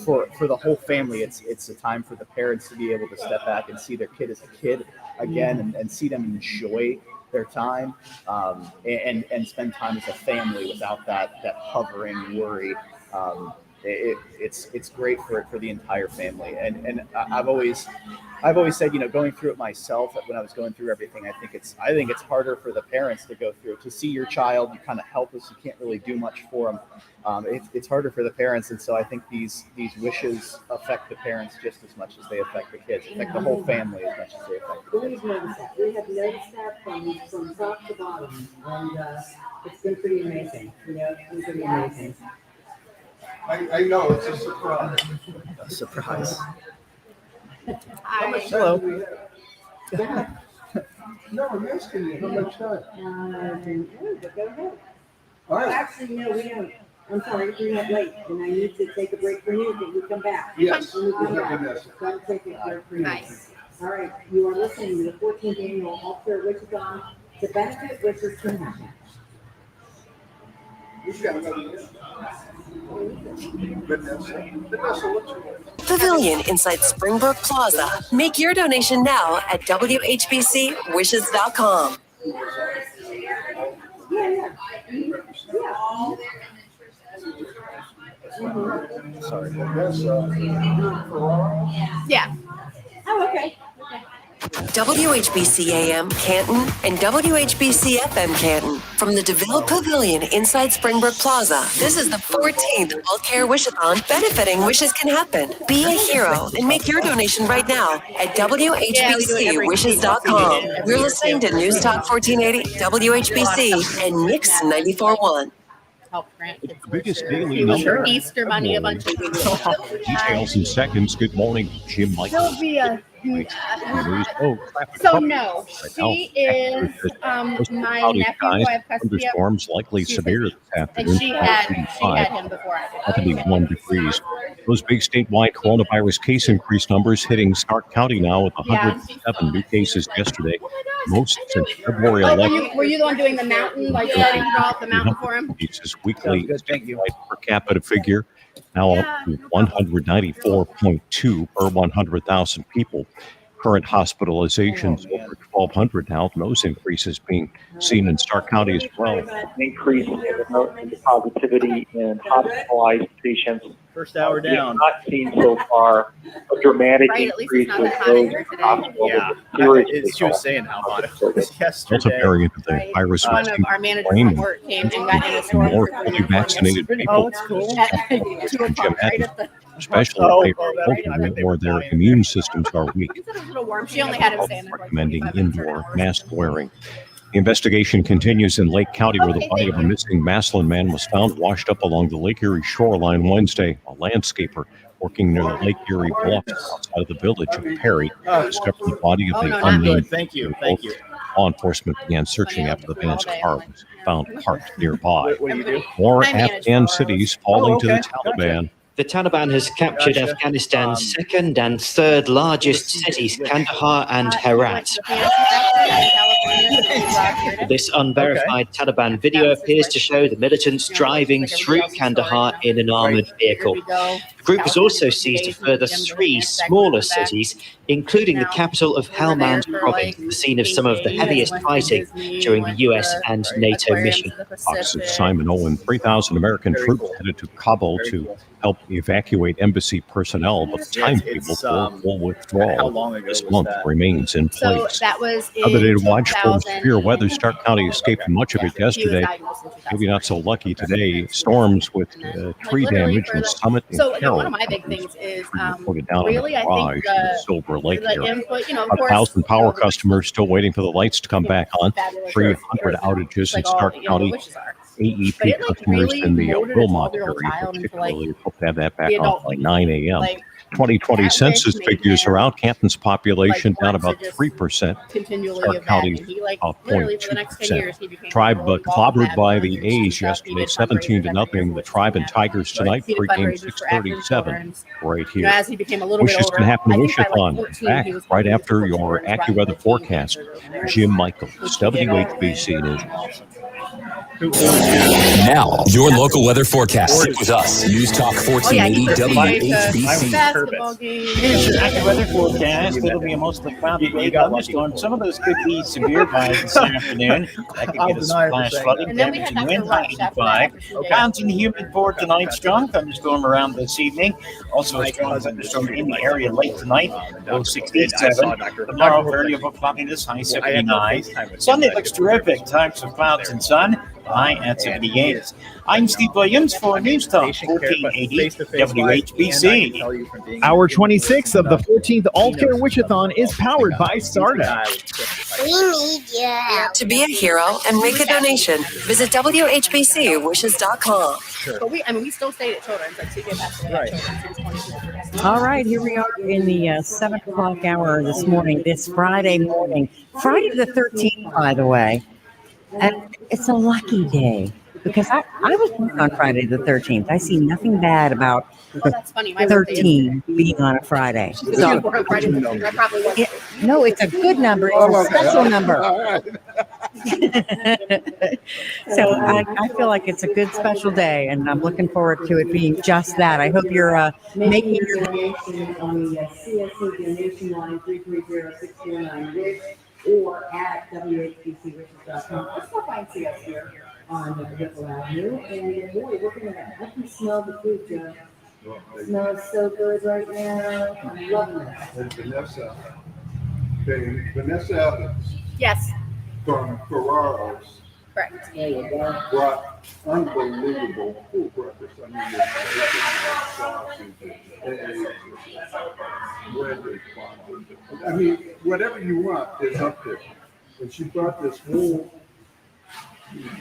for the whole family, it's a time for the parents to be able to step back and see their kid as a kid again, and see them enjoy their time, and spend time as a family without that hovering worry. It's great for the entire family, and I've always said, going through it myself, when I was going through everything, I think it's harder for the parents to go through, to see your child, you kind of helpless, you can't really do much for them. It's harder for the parents, and so I think these wishes affect the parents just as much as they affect the kids, affect the whole family as much as they affect the kids. We've noticed that. We have noticed that from top to bottom, and it's been pretty amazing. It's been pretty amazing. I know, it's a surprise. A surprise. Hi. Hello. No, I'm asking you, how much time? But go ahead. All right. Actually, no, we don't. I'm sorry to bring up late, and I need to take a break for you. Can you come back? Yes. When we come Go back, ahead, Vanessa. gotta take a break for you. All right, you are listening to the 14th annual All-Care Wishathon to benefit Wishes Can Happen. Pavilion inside Springbrook Plaza. Make your donation now at WHBCwishes.com. Sorry. Yeah. Oh, okay. WHBC AM Canton and WHBC FM Canton from the DeVille Pavilion inside Springbrook Plaza. This is the 14th All Care Wishathon benefiting Wishes Can Happen. Be a hero and make your donation right now at WHBCwishes.com. You're listening to News Talk 1480, WHBC, and Mix 94.1. Help grant The biggest daily number. Easter money a bunch of Details in seconds. Good morning, Jim Mike. Sylvia. So no, she is my nephew who I have custody of. Thunderstorms likely severe this afternoon. And she had him before I did. That to be 1 degrees. Those big statewide coronavirus case increase numbers hitting Stark County now with 107 new cases yesterday. Most since February 11th. Were you the one doing the mountain, like letting you go up the mountain for him? Cases weekly statewide per capita figure now up to 194.2 per 100,000 people. current hospitalizations over 1,200 now. Those increases being seen in Stark County as well. Increase in the positivity in hospitalized patients. First hour We have down. not seen so far a dramatic Right, at least it's increase not in that hot in those here in today. hospital Yeah, with serious she was results. saying how hot it was Delta yesterday. variant of the virus One was of our managers claimed from work came and got in a storm more for fully cleaning vaccinated permits. people. Oh, that's cool. At 2 o'clock, right at the. Especially if they are elderly or their immune systems are weak. It was a little warm. She only had him staying there for like Recommending 45 minutes or an indoor hour. mask wearing. The investigation continues in Lake County, where the body of a missing Massillon man was found washed up along the Lake Erie shoreline Wednesday. A landscaper working near the Lake Erie bluffs outside of the village of Perry discovered the body of the unnamed. Thank you. Law enforcement began searching after the man's car was found parked nearby. What do you do? More Afghan cities falling to the Taliban. The Taliban has captured Afghanistan's second and third largest cities, Kandahar and Herat. This unverified Taliban video appears to show the militants driving through Kandahar in an armored vehicle. The group has also seized a further 3 smaller cities, including the capital of Helmand province, the scene of some of the heaviest fighting during the US and NATO mission. Fox's Simon Owen, 3,000 American troops headed to Kabul to help evacuate embassy personnel, but the timetable for full withdrawal this month remains in So place. that was Another day in to watch for 2000. severe weather. Stark County escaped much of it yesterday. Maybe not so lucky today. Storms with tree damage in Summit and So again, Carroll. one of my big things is Put down really, in I the garage think in the Silver Lake the area. input, of About course, 1,000 power customers still waiting for the lights to come back on. 300 outages in Stark County. AEP customers in the Wilmot area particularly hope to have that back on by 9 a.m. 2020 census figures are out. Canton's population down about 3%. Stark County's about 0.2%. Tribe clobbered by the A's yesterday, 17-0. The Tribe and Tigers tonight, pregame 6:37, right here. As he became a little bit Wishes older, can happen I to think by like Wishathon. 14, Back he was right after your AccuWeather forecast. Jim Michaels, WHBC News. Now, your local weather forecast with us. News Talk 1480 WHBC. Basketball game. Here's your AccuWeather forecast. It'll be a mostly cloudy day, thunderstorms. Some of those could be severe by this afternoon. That could get us some flash flooding, And then we damage had and wind, Dr. high 85. Clouds and humid for tonight. Strong thunderstorm around this evening. Also a strong thunderstorm in the area late tonight. Low 67. Tomorrow, variable cloudiness, high 79. Sunday looks terrific. Types of clouds and sun. High at 78. I'm Steve Williams for News Talk 1480 WHBC. Hour 26 of the 14th All Care Wishathon is powered by Stardust. We need your help. To be a hero and make a donation, visit WHBCwishes.com. But we still stayed at Children's. Like, CJ passed away at Children's. All right, here we are in the 7 o'clock hour this morning, this Friday morning. Friday the 13th, by the way. And it's a lucky day because I was born on Friday the 13th. I see nothing bad about that's funny. My 13 being on a Friday. So, I probably was. no, it's a good number. It's a special number. So I feel like it's a good special day, and I'm looking forward to it being just that. I hope you're making your donation on the CSC donation line 330-649-WISH or at WHBCwishes.com. Let's stop by and see us here on Whipple Avenue. And boy, we're going to, I can smell the food, Joe. It smells so good right now. I'm loving it. And Vanessa Evans Yes. from Ferraro's Correct. brought unbelievable full breakfast. I mean, there's sausage, eggs, bread. I mean, whatever you want is up there. And she brought this whole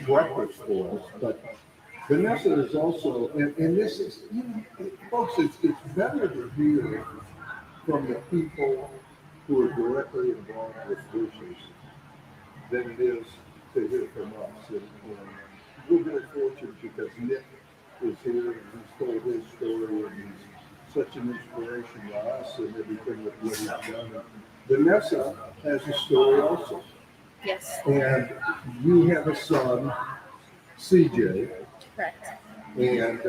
breakfast for us. But Vanessa is also, and this is, folks, it's better to hear from the people who are directly involved with wishes than it is to hear from us. And we're very fortunate because Nick is here and he's told his story and he's such an inspiration to us and everything with what he's done. And Vanessa has a story also. Yes. And you have a son, CJ. Correct. And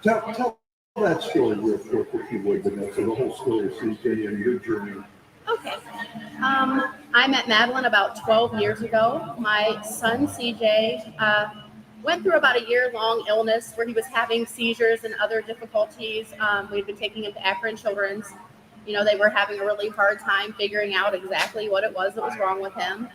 tell that story real quick, if you would, Vanessa, the whole story of CJ and your journey Okay. I met Madeline about 12 years ago. My son, CJ, went through about a year-long illness where he was having seizures and other difficulties. We'd been taking him to Afghan Children's. You know, they were having a really hard time figuring out exactly what it was that was wrong with him.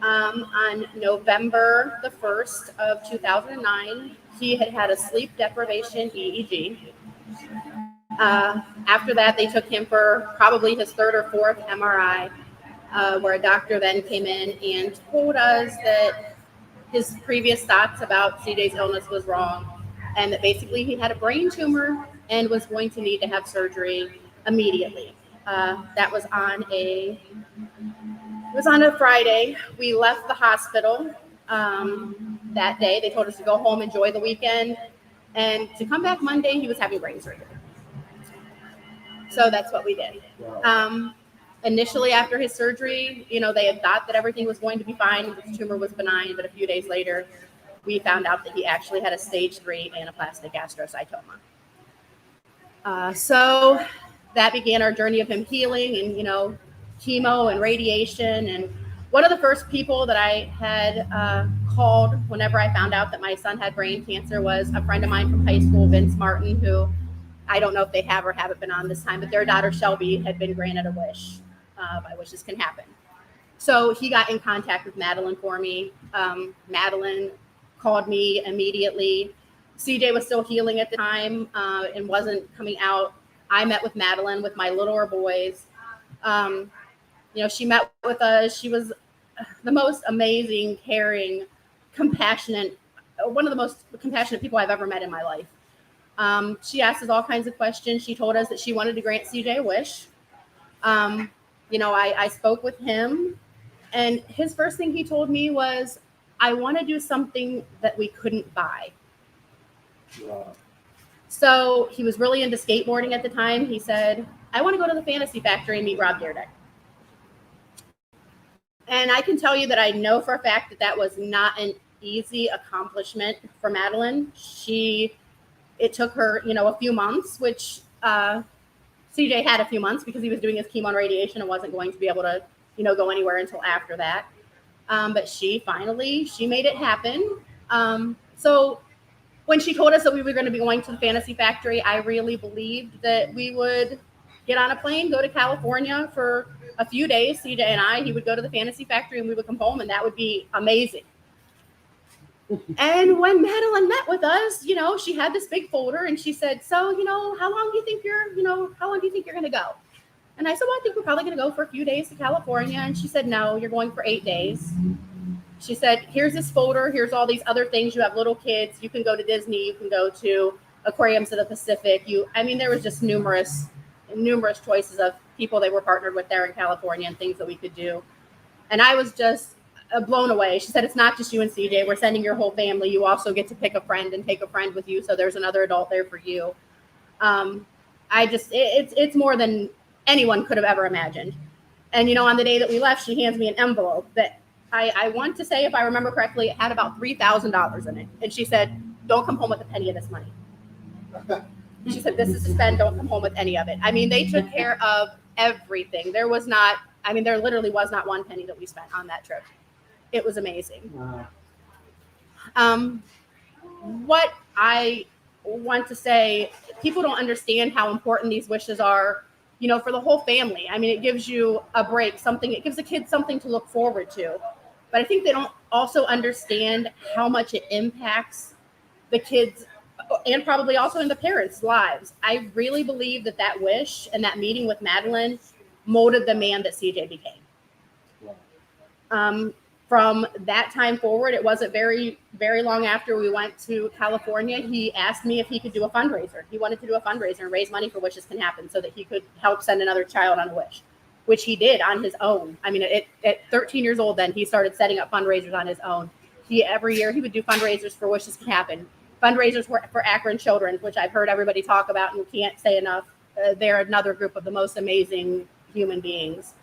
On November the 1st of 2009, he had a sleep deprivation EEG. After that, they took him for probably his third or fourth MRI, where a doctor then came in and told us that his previous thoughts about CJ's illness was wrong, and that basically he had a brain tumor and was going to need to have surgery immediately. That was on a Friday. We left the hospital that day. They told us to go home, enjoy the weekend, and to come back Monday, he was having brain surgery. So that's what we did. Initially, after his surgery, you know, they had thought that everything was going to be fine. His tumor was benign, but a few days later, we found out that he actually had a stage 3 anaplastic astrocytoma. So that began our journey of him healing and, you know, chemo and radiation. And one of the first people that I had called whenever I found out that my son had brain cancer was a friend of mine from high school, Vince Martin, who I don't know if they have or haven't been on this time, but their daughter Shelby had been granted a wish. My wishes can happen. So he got in contact with Madeline for me. Madeline called me immediately. CJ was still healing at the time and wasn't coming out. I met with Madeline with my littler boys. You know, she met with us. She was the most amazing, caring, compassionate, one of the most compassionate people I've ever met in my life. She asked us all kinds of questions. She told us that she wanted to grant CJ a wish. You know, I spoke with him, and his first thing he told me was, I want to do something that we couldn't buy. Wow. So he was really into skateboarding at the time. He said, I want to go to the Fantasy Factory and meet Rob Dyrdek. And I can tell you that I know for a fact that that was not an easy accomplishment for Madeline. It took her, you know, a few months, which CJ had a few months because he was doing his chemo and radiation and wasn't going to be able to, you know, go anywhere until after that. But she made it happen. So when she told us that we were going to be going to the Fantasy Factory, I really believed that we would get on a plane, go to California for a few days, CJ and he would go to the Fantasy Factory and we would come home, and that would be amazing. And when Madeline met with us, you know, she had this big folder and she said, so, you know, how long do you think you're going to go? And I said, well, I think we're probably going to go for a few days to California. And she said, no, you're going for 8 days. She said, here's this folder. Here's all these other things. You have little kids. You can go to Disney. You can go to Aquariums of the Pacific. There was just numerous choices of people they were partnered with there in California and things that we could do. And I was just blown away. She said, it's not just you and CJ. We're sending your whole family. You also get to pick a friend and take a friend with you. So there's another adult there for you. It's more than anyone could have ever imagined. And, you know, on the day that we left, she hands me an envelope that I want to say, if I remember correctly, it had about $3,000 in it. And she said, don't come home with a penny of this money. She said, this is to spend. Don't come home with any of it. I mean, they took care of everything. There literally was not one penny that we spent on that trip. It was amazing. Wow. What I want to say, people don't understand how important these wishes are, you know, for the whole family. I mean, it gives you a break, it gives the kids something to look forward to. But I think they don't also understand how much it impacts the kids and probably also in the parents' lives. I really believe that wish and that meeting with Madeline molded the man that CJ became. From that time forward, it wasn't very, very long after we went to California, he asked me if he could do a fundraiser. He wanted to do a fundraiser and raise money for Wishes Can Happen so that he could help send another child on a wish, which he did on his own. I mean, at 13 years old, then he started setting up fundraisers on his own. Every year he would do fundraisers for Wishes Can Happen, fundraisers for Afghan children, which I've heard everybody talk about and can't say enough. They're another group of the most amazing human beings.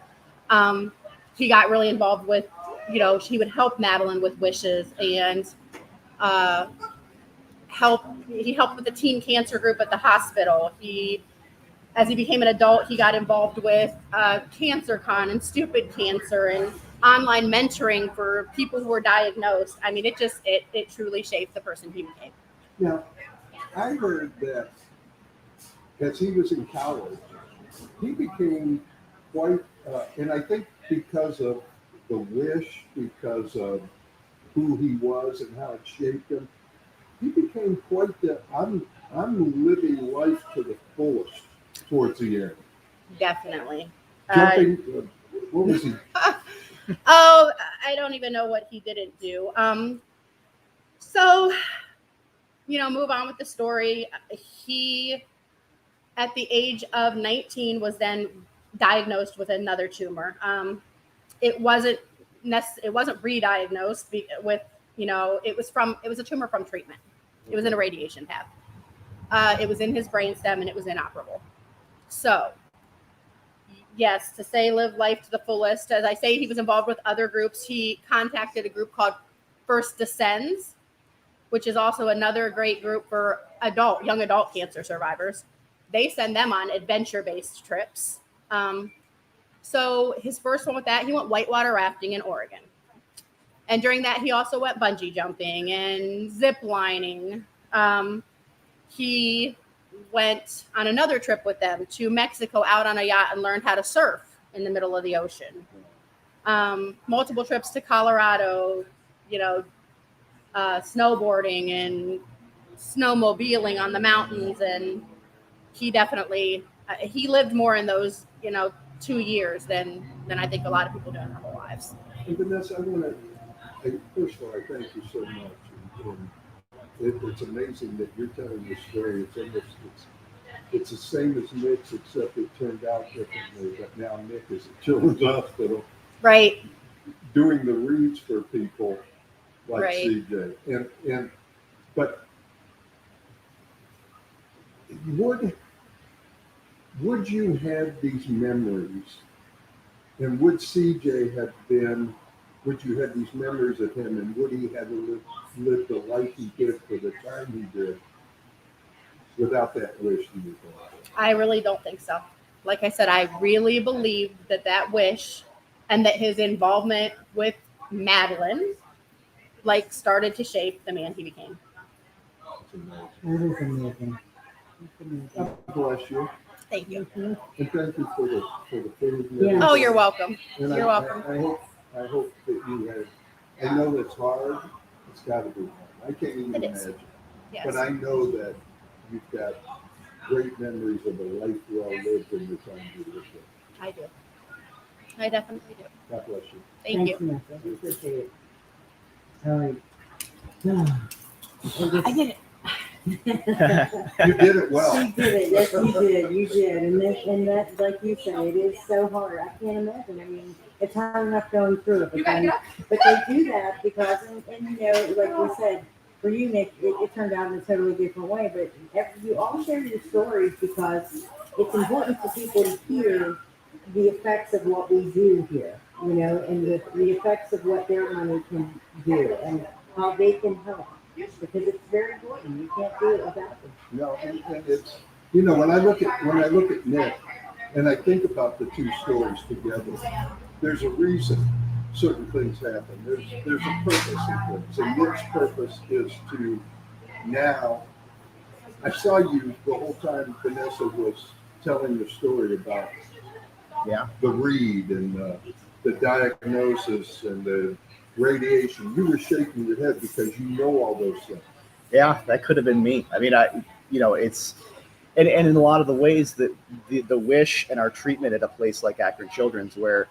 He got really involved with, you know, he would help Madeline with wishes and he helped with the teen cancer group at the hospital. He as he became an adult, he got involved with Cancer Con and Stupid Cancer and online mentoring for people who were diagnosed. I mean, it truly shaped the person he became. Now, I heard that as he was in college, he became quite, and I think because of the wish, because of who he was and how it shaped him, he became quite the I'm living life to the fullest towards the end. Definitely. Jumping, what was he? Oh, I don't even know what he didn't do. So, move on with the story. He, at the age of 19, was then diagnosed with another tumor. It wasn't re-diagnosed with, it was a tumor from treatment. It was in a radiation path. It was in his brainstem and it was inoperable. So, yes, to say live life to the fullest. As I say, he was involved with other groups. He contacted a group called First Descends, which is also another great group for young adult cancer survivors. They send them on adventure-based trips. So his first one with that, he went whitewater rafting in Oregon. And during that, he also went bungee jumping and zip lining. He went on another trip with them to Mexico out on a yacht and learned how to surf in the middle of the ocean. Multiple trips to Colorado, snowboarding and snowmobiling on the mountains. And he definitely, he lived more in those, 2 years than I think a lot of people do in their whole lives. And Vanessa, first of all, I thank you so much. And it's amazing that you're telling this story. It's the same as Nick's, except it turned out differently. But now Nick is at Children's Hospital, right, doing the reads for people like right. CJ. But would you have these memories? And would CJ have been? Would you have these memories of him? And would he have lived the life he did for the time he did without that wish? I really don't think so. Like I said, I really believe that wish and that his involvement with Madeline, started to shape the man he became. That is amazing. God bless you. Thank you. And thank you for the food. Yeah. Oh, you're welcome. And you're welcome. I hope that you have. I know it's hard. It's got to be hard. I can't even imagine. Yes. But I know that you've got great memories of a life well lived in the time you lived it. I do. I definitely do. God bless you. Thank you. Samantha. We appreciate it. All right. I did it. You did it well. You did it. Yes, you did. You did. And that, like you said, it is so hard. I can't imagine. I mean, it's hard enough going through it. But they do that because, and like we said, for you, Nick, it turned out in a totally different way. But you all share your stories because it's important for people to hear the effects of what we do here, and the effects of what their money can do and how they can help. Because it's very important. You can't do it without them. No, and it's when I look at Nick and I think about the two stories together, there's a reason certain things happen. There's a purpose in things. And Nick's purpose is to now. I saw you the whole time Vanessa was telling the story about the read and the diagnosis and the radiation. You were shaking your head because you know all those things. Yeah, that could have been me. I mean, it's, and in a lot of the ways that the wish and our treatment at a place like Akron Children's, where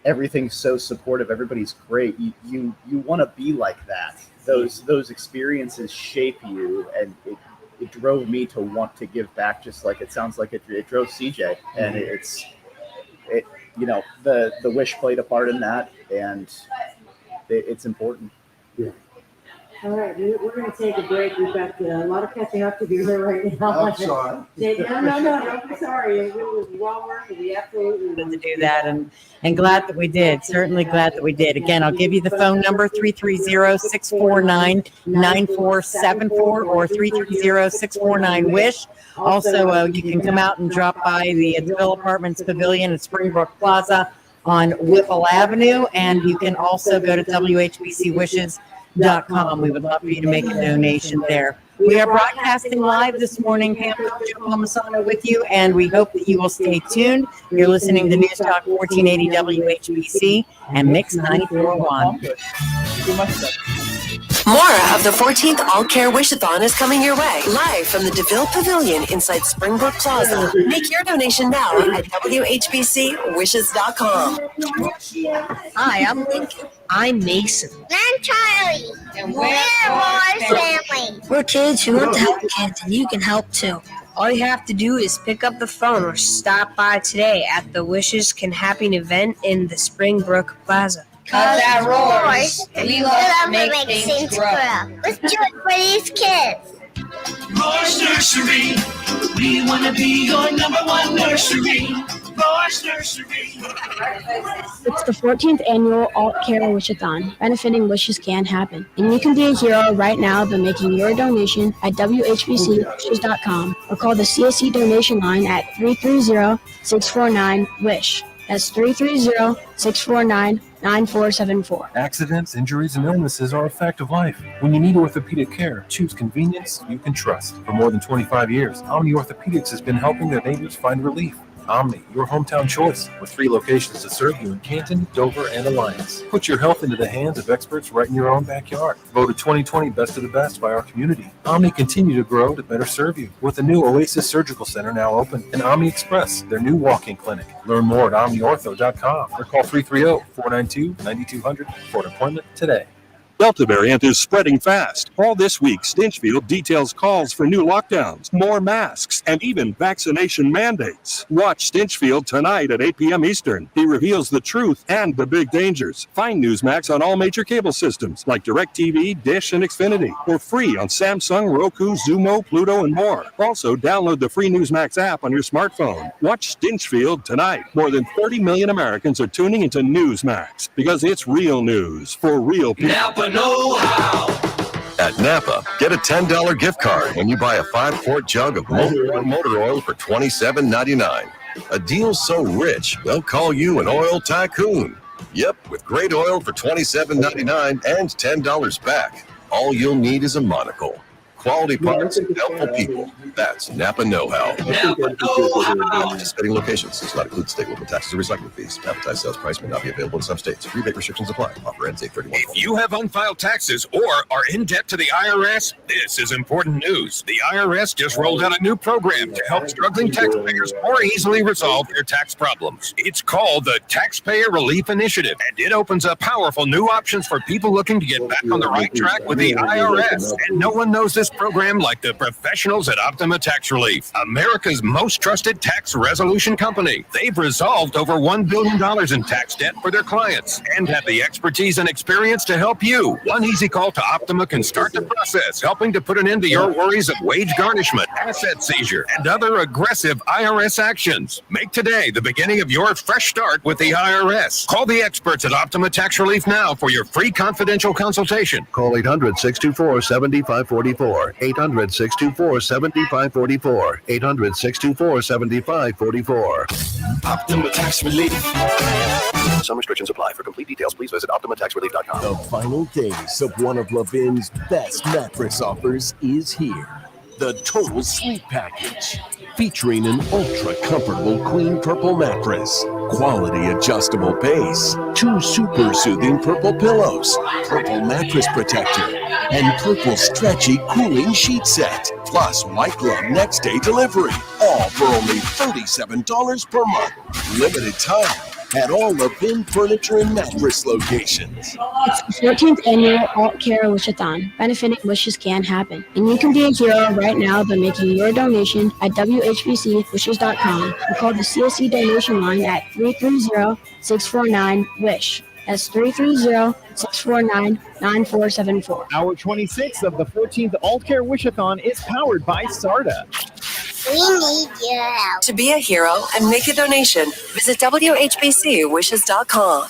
everything's so supportive, everybody's great. You want to be like that. Those experiences shape you, and it drove me to want to give back, just like it sounds like it drove CJ. And the wish played a part in that, and it's important. Yeah. All right, we're going to take a break. We've got a lot of catching up to do here right now. I'm sorry. No, don't be sorry. It was well worth it. We absolutely to do that, and glad that we did. Certainly glad that we did. Again, I'll give you the phone number, 330-649-9474 or 330-649-WISH. Also, you can come out and drop by the DeVille Apartments Pavilion at Springbrook Plaza on Whipple Avenue, and you can also go to WHBCWishes.com. We would love for you to make a donation there. We are broadcasting live this morning. Pam Palmisano with you, and we hope that you will stay tuned. You're listening to News Talk 1480 WHBC and Mix 94.1. More of the 14th All Care Wish-a-thon is coming your way, live from the DeVille Pavilion inside Springbrook Plaza. Make your donation now at WHBCWishes.com. Hi, I'm Lincoln. I'm Mason. I'm Charlie. And we're Moore's family. We're kids who want to help kids, and you can help too. All you have to do is pick up the phone or stop by today at the Wishes Can Happen event in the Springbrook Plaza. Cause at Roars, we love to make things grow. Let's do it for these kids. Roars Nursery, we want to be your number one nursery. Roars Nursery. It's the 14th annual Alt Care Wish-a-thon, benefiting Wishes Can Happen. And you can be a hero right now by making your donation at WHBCWishes.com or call the CSE donation line at 330-649-WISH. That's 330-649-9474. Accidents, injuries, and illnesses are a fact of life. When you need orthopedic care, choose convenience you can trust. For more than 25 years, Omni Orthopedics has been helping their neighbors find relief. Omni, your hometown choice, with 3 locations to serve you in Canton, Dover, and Alliance. Put your health into the hands of experts right in your own backyard. Voted 2020 Best of the Best by our community. Omni continue to grow to better serve you. With the new Oasis Surgical Center now open, and Omni Express, their new walk-in clinic. Learn more at omniortho.com or call 330-492-9200 for an appointment today. Delta variant is spreading fast. All this week, Stinchfield details calls for new lockdowns, more masks, and even vaccination mandates. Watch Stinchfield tonight at 8 p.m. Eastern. He reveals the truth and the big dangers. Find Newsmax on all major cable systems like DirecTV, Dish, and Xfinity, or free on Samsung, Roku, Xumo, Pluto, and more. Also, download the free Newsmax app on your smartphone. Watch Stinchfield tonight. More than 30 million Americans are tuning into Newsmax because it's real news for real people. Napa know-how. At Napa, get a $10 gift card when you buy a 5-quart jug of motor oil for $27.99. A deal so rich, they'll call you an oil tycoon. Yep, with great oil for $27.99 and $10 back. All you'll need is a monocle. Quality parts and helpful people. That's Napa Know-How. Napa Know-How. Participating locations does not include state local taxes or recycling fees. Advertised sales price may not be available in some states. Rebate restrictions apply. Offer ends 8/31. If you have unfiled taxes or are in debt to the IRS, this is important news. The IRS just rolled out a new program to help struggling taxpayers more easily resolve their tax problems. It's called the Taxpayer Relief Initiative, and it opens up powerful new options for people looking to get back on the right track with the IRS. And no one knows this program like the professionals at Optima Tax Relief, America's most trusted tax resolution company. They've resolved over $1 billion in tax debt for their clients and have the expertise and experience to help you. One easy call to Optima can start the process, helping to put an end to your worries of wage garnishment, asset seizure, and other aggressive IRS actions. Make today the beginning of your fresh start with the IRS. Call the experts at Optima Tax Relief now for your free confidential consultation. Call 800-624-7544. 800-624-7544. 800-624-7544. Optima Tax Relief. Some restrictions apply. For complete details, please visit OptimaTaxRelief.com. The final days of one of Levin's best mattress offers is here. The Total Sleep Package, featuring an ultra-comfortable queen purple mattress, quality adjustable base, 2 super soothing purple pillows, purple mattress protector, and purple stretchy cooling sheet set, plus white glove next day delivery, all for only $37 per month. Limited time at all Levin Furniture and Mattress locations. It's the 14th annual Alt Care Wish-a-thon, benefiting Wishes Can Happen. And you can be a hero right now by making your donation at WHBCWishes.com or call the CSE donation line at 330-649-WISH. That's 330-649-9474. Hour 26 of the 14th All Care Wishathon is powered by SARTA. We need your help. To be a hero and make a donation, visit WHBCwishes.com.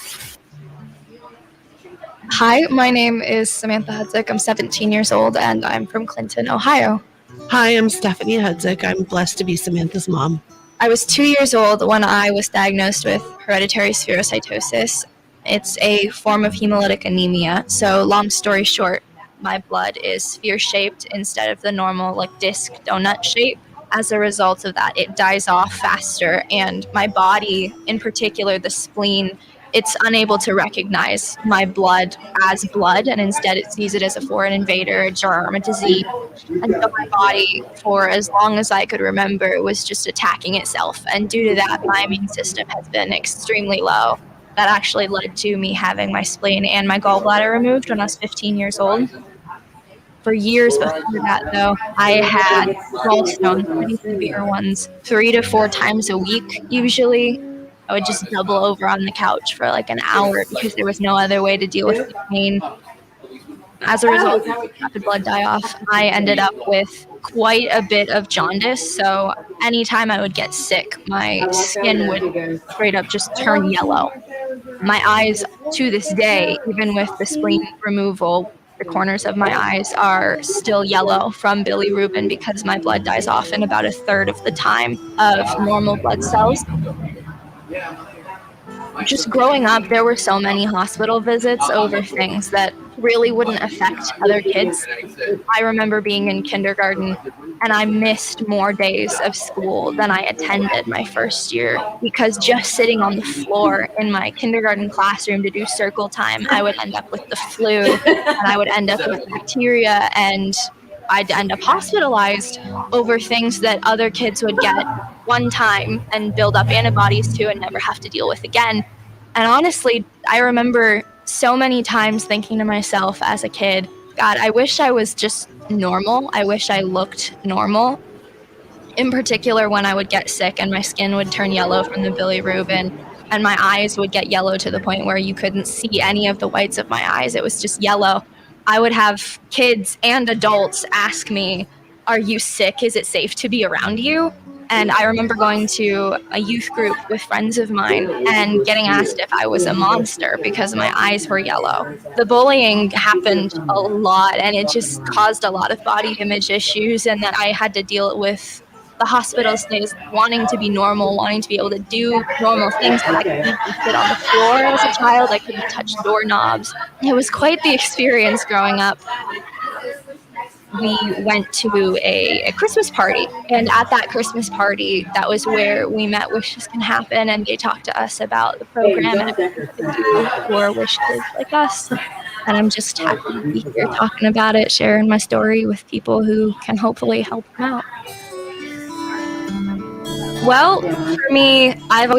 Hi, my name is Samantha Hudzik. I'm 17 years old and I'm from Clinton, Ohio. Hi, I'm Stephanie Hudzik. I'm blessed to be Samantha's mom. I was 2 years old when I was diagnosed with hereditary spherocytosis. It's a form of hemolytic anemia. So long story short, my blood is sphere-shaped instead of the normal disc donut shape. As a result of that, it dies off faster, and my body, in particular the spleen, it's unable to recognize my blood as blood, and instead it sees it as a foreign invader, a germ, a disease. And so my body, for as long as I could remember, was just attacking itself. And due to that, my immune system has been extremely low. That actually led to me having my spleen and my gallbladder removed when I was 15 years old. For years before that, though, I had gallstones, pretty severe ones, 3 to 4 times a week, usually. I would just double over on the couch for an hour because there was no other way to deal with the pain. As a result of rapid blood die-off, I ended up with quite a bit of jaundice. So anytime I would get sick, my skin would straight up just turn yellow. My eyes, to this day, even with the spleen removal, the corners of my eyes are still yellow from bilirubin because my blood dies off in about a third of the time of normal blood cells. Just growing up, there were so many hospital visits over things that really wouldn't affect other kids. I remember being in kindergarten and I missed more days of school than I attended my first year because just sitting on the floor in my kindergarten classroom to do circle time, I would end up with the flu and I would end up with bacteria and I'd end up hospitalized over things that other kids would get one time and build up antibodies to and never have to deal with again. And honestly, I remember so many times thinking to myself as a kid, God, I wish I was just normal. I wish I looked normal. In particular, when I would get sick and my skin would turn yellow from the bilirubin and my eyes would get yellow to the point where you couldn't see any of the whites of my eyes. It was just yellow. I would have kids and adults ask me, are you sick? Is it safe to be around you? And I remember going to a youth group with friends of mine and getting asked if I was a monster because my eyes were yellow. The bullying happened a lot and it just caused a lot of body image issues, and that I had to deal with the hospital stays wanting to be normal, wanting to be able to do normal things, but I couldn't even sit on the floor as a child. I couldn't touch doorknobs. It was quite the experience growing up. We went to a Christmas party, and at that Christmas party, that was where we met Wishes Can Happen, and they talked to us about the program and everything to do for wish kids like us. And I'm just happy to be here talking about it, sharing my story with people who can hopefully help them out. Well, for me, I've always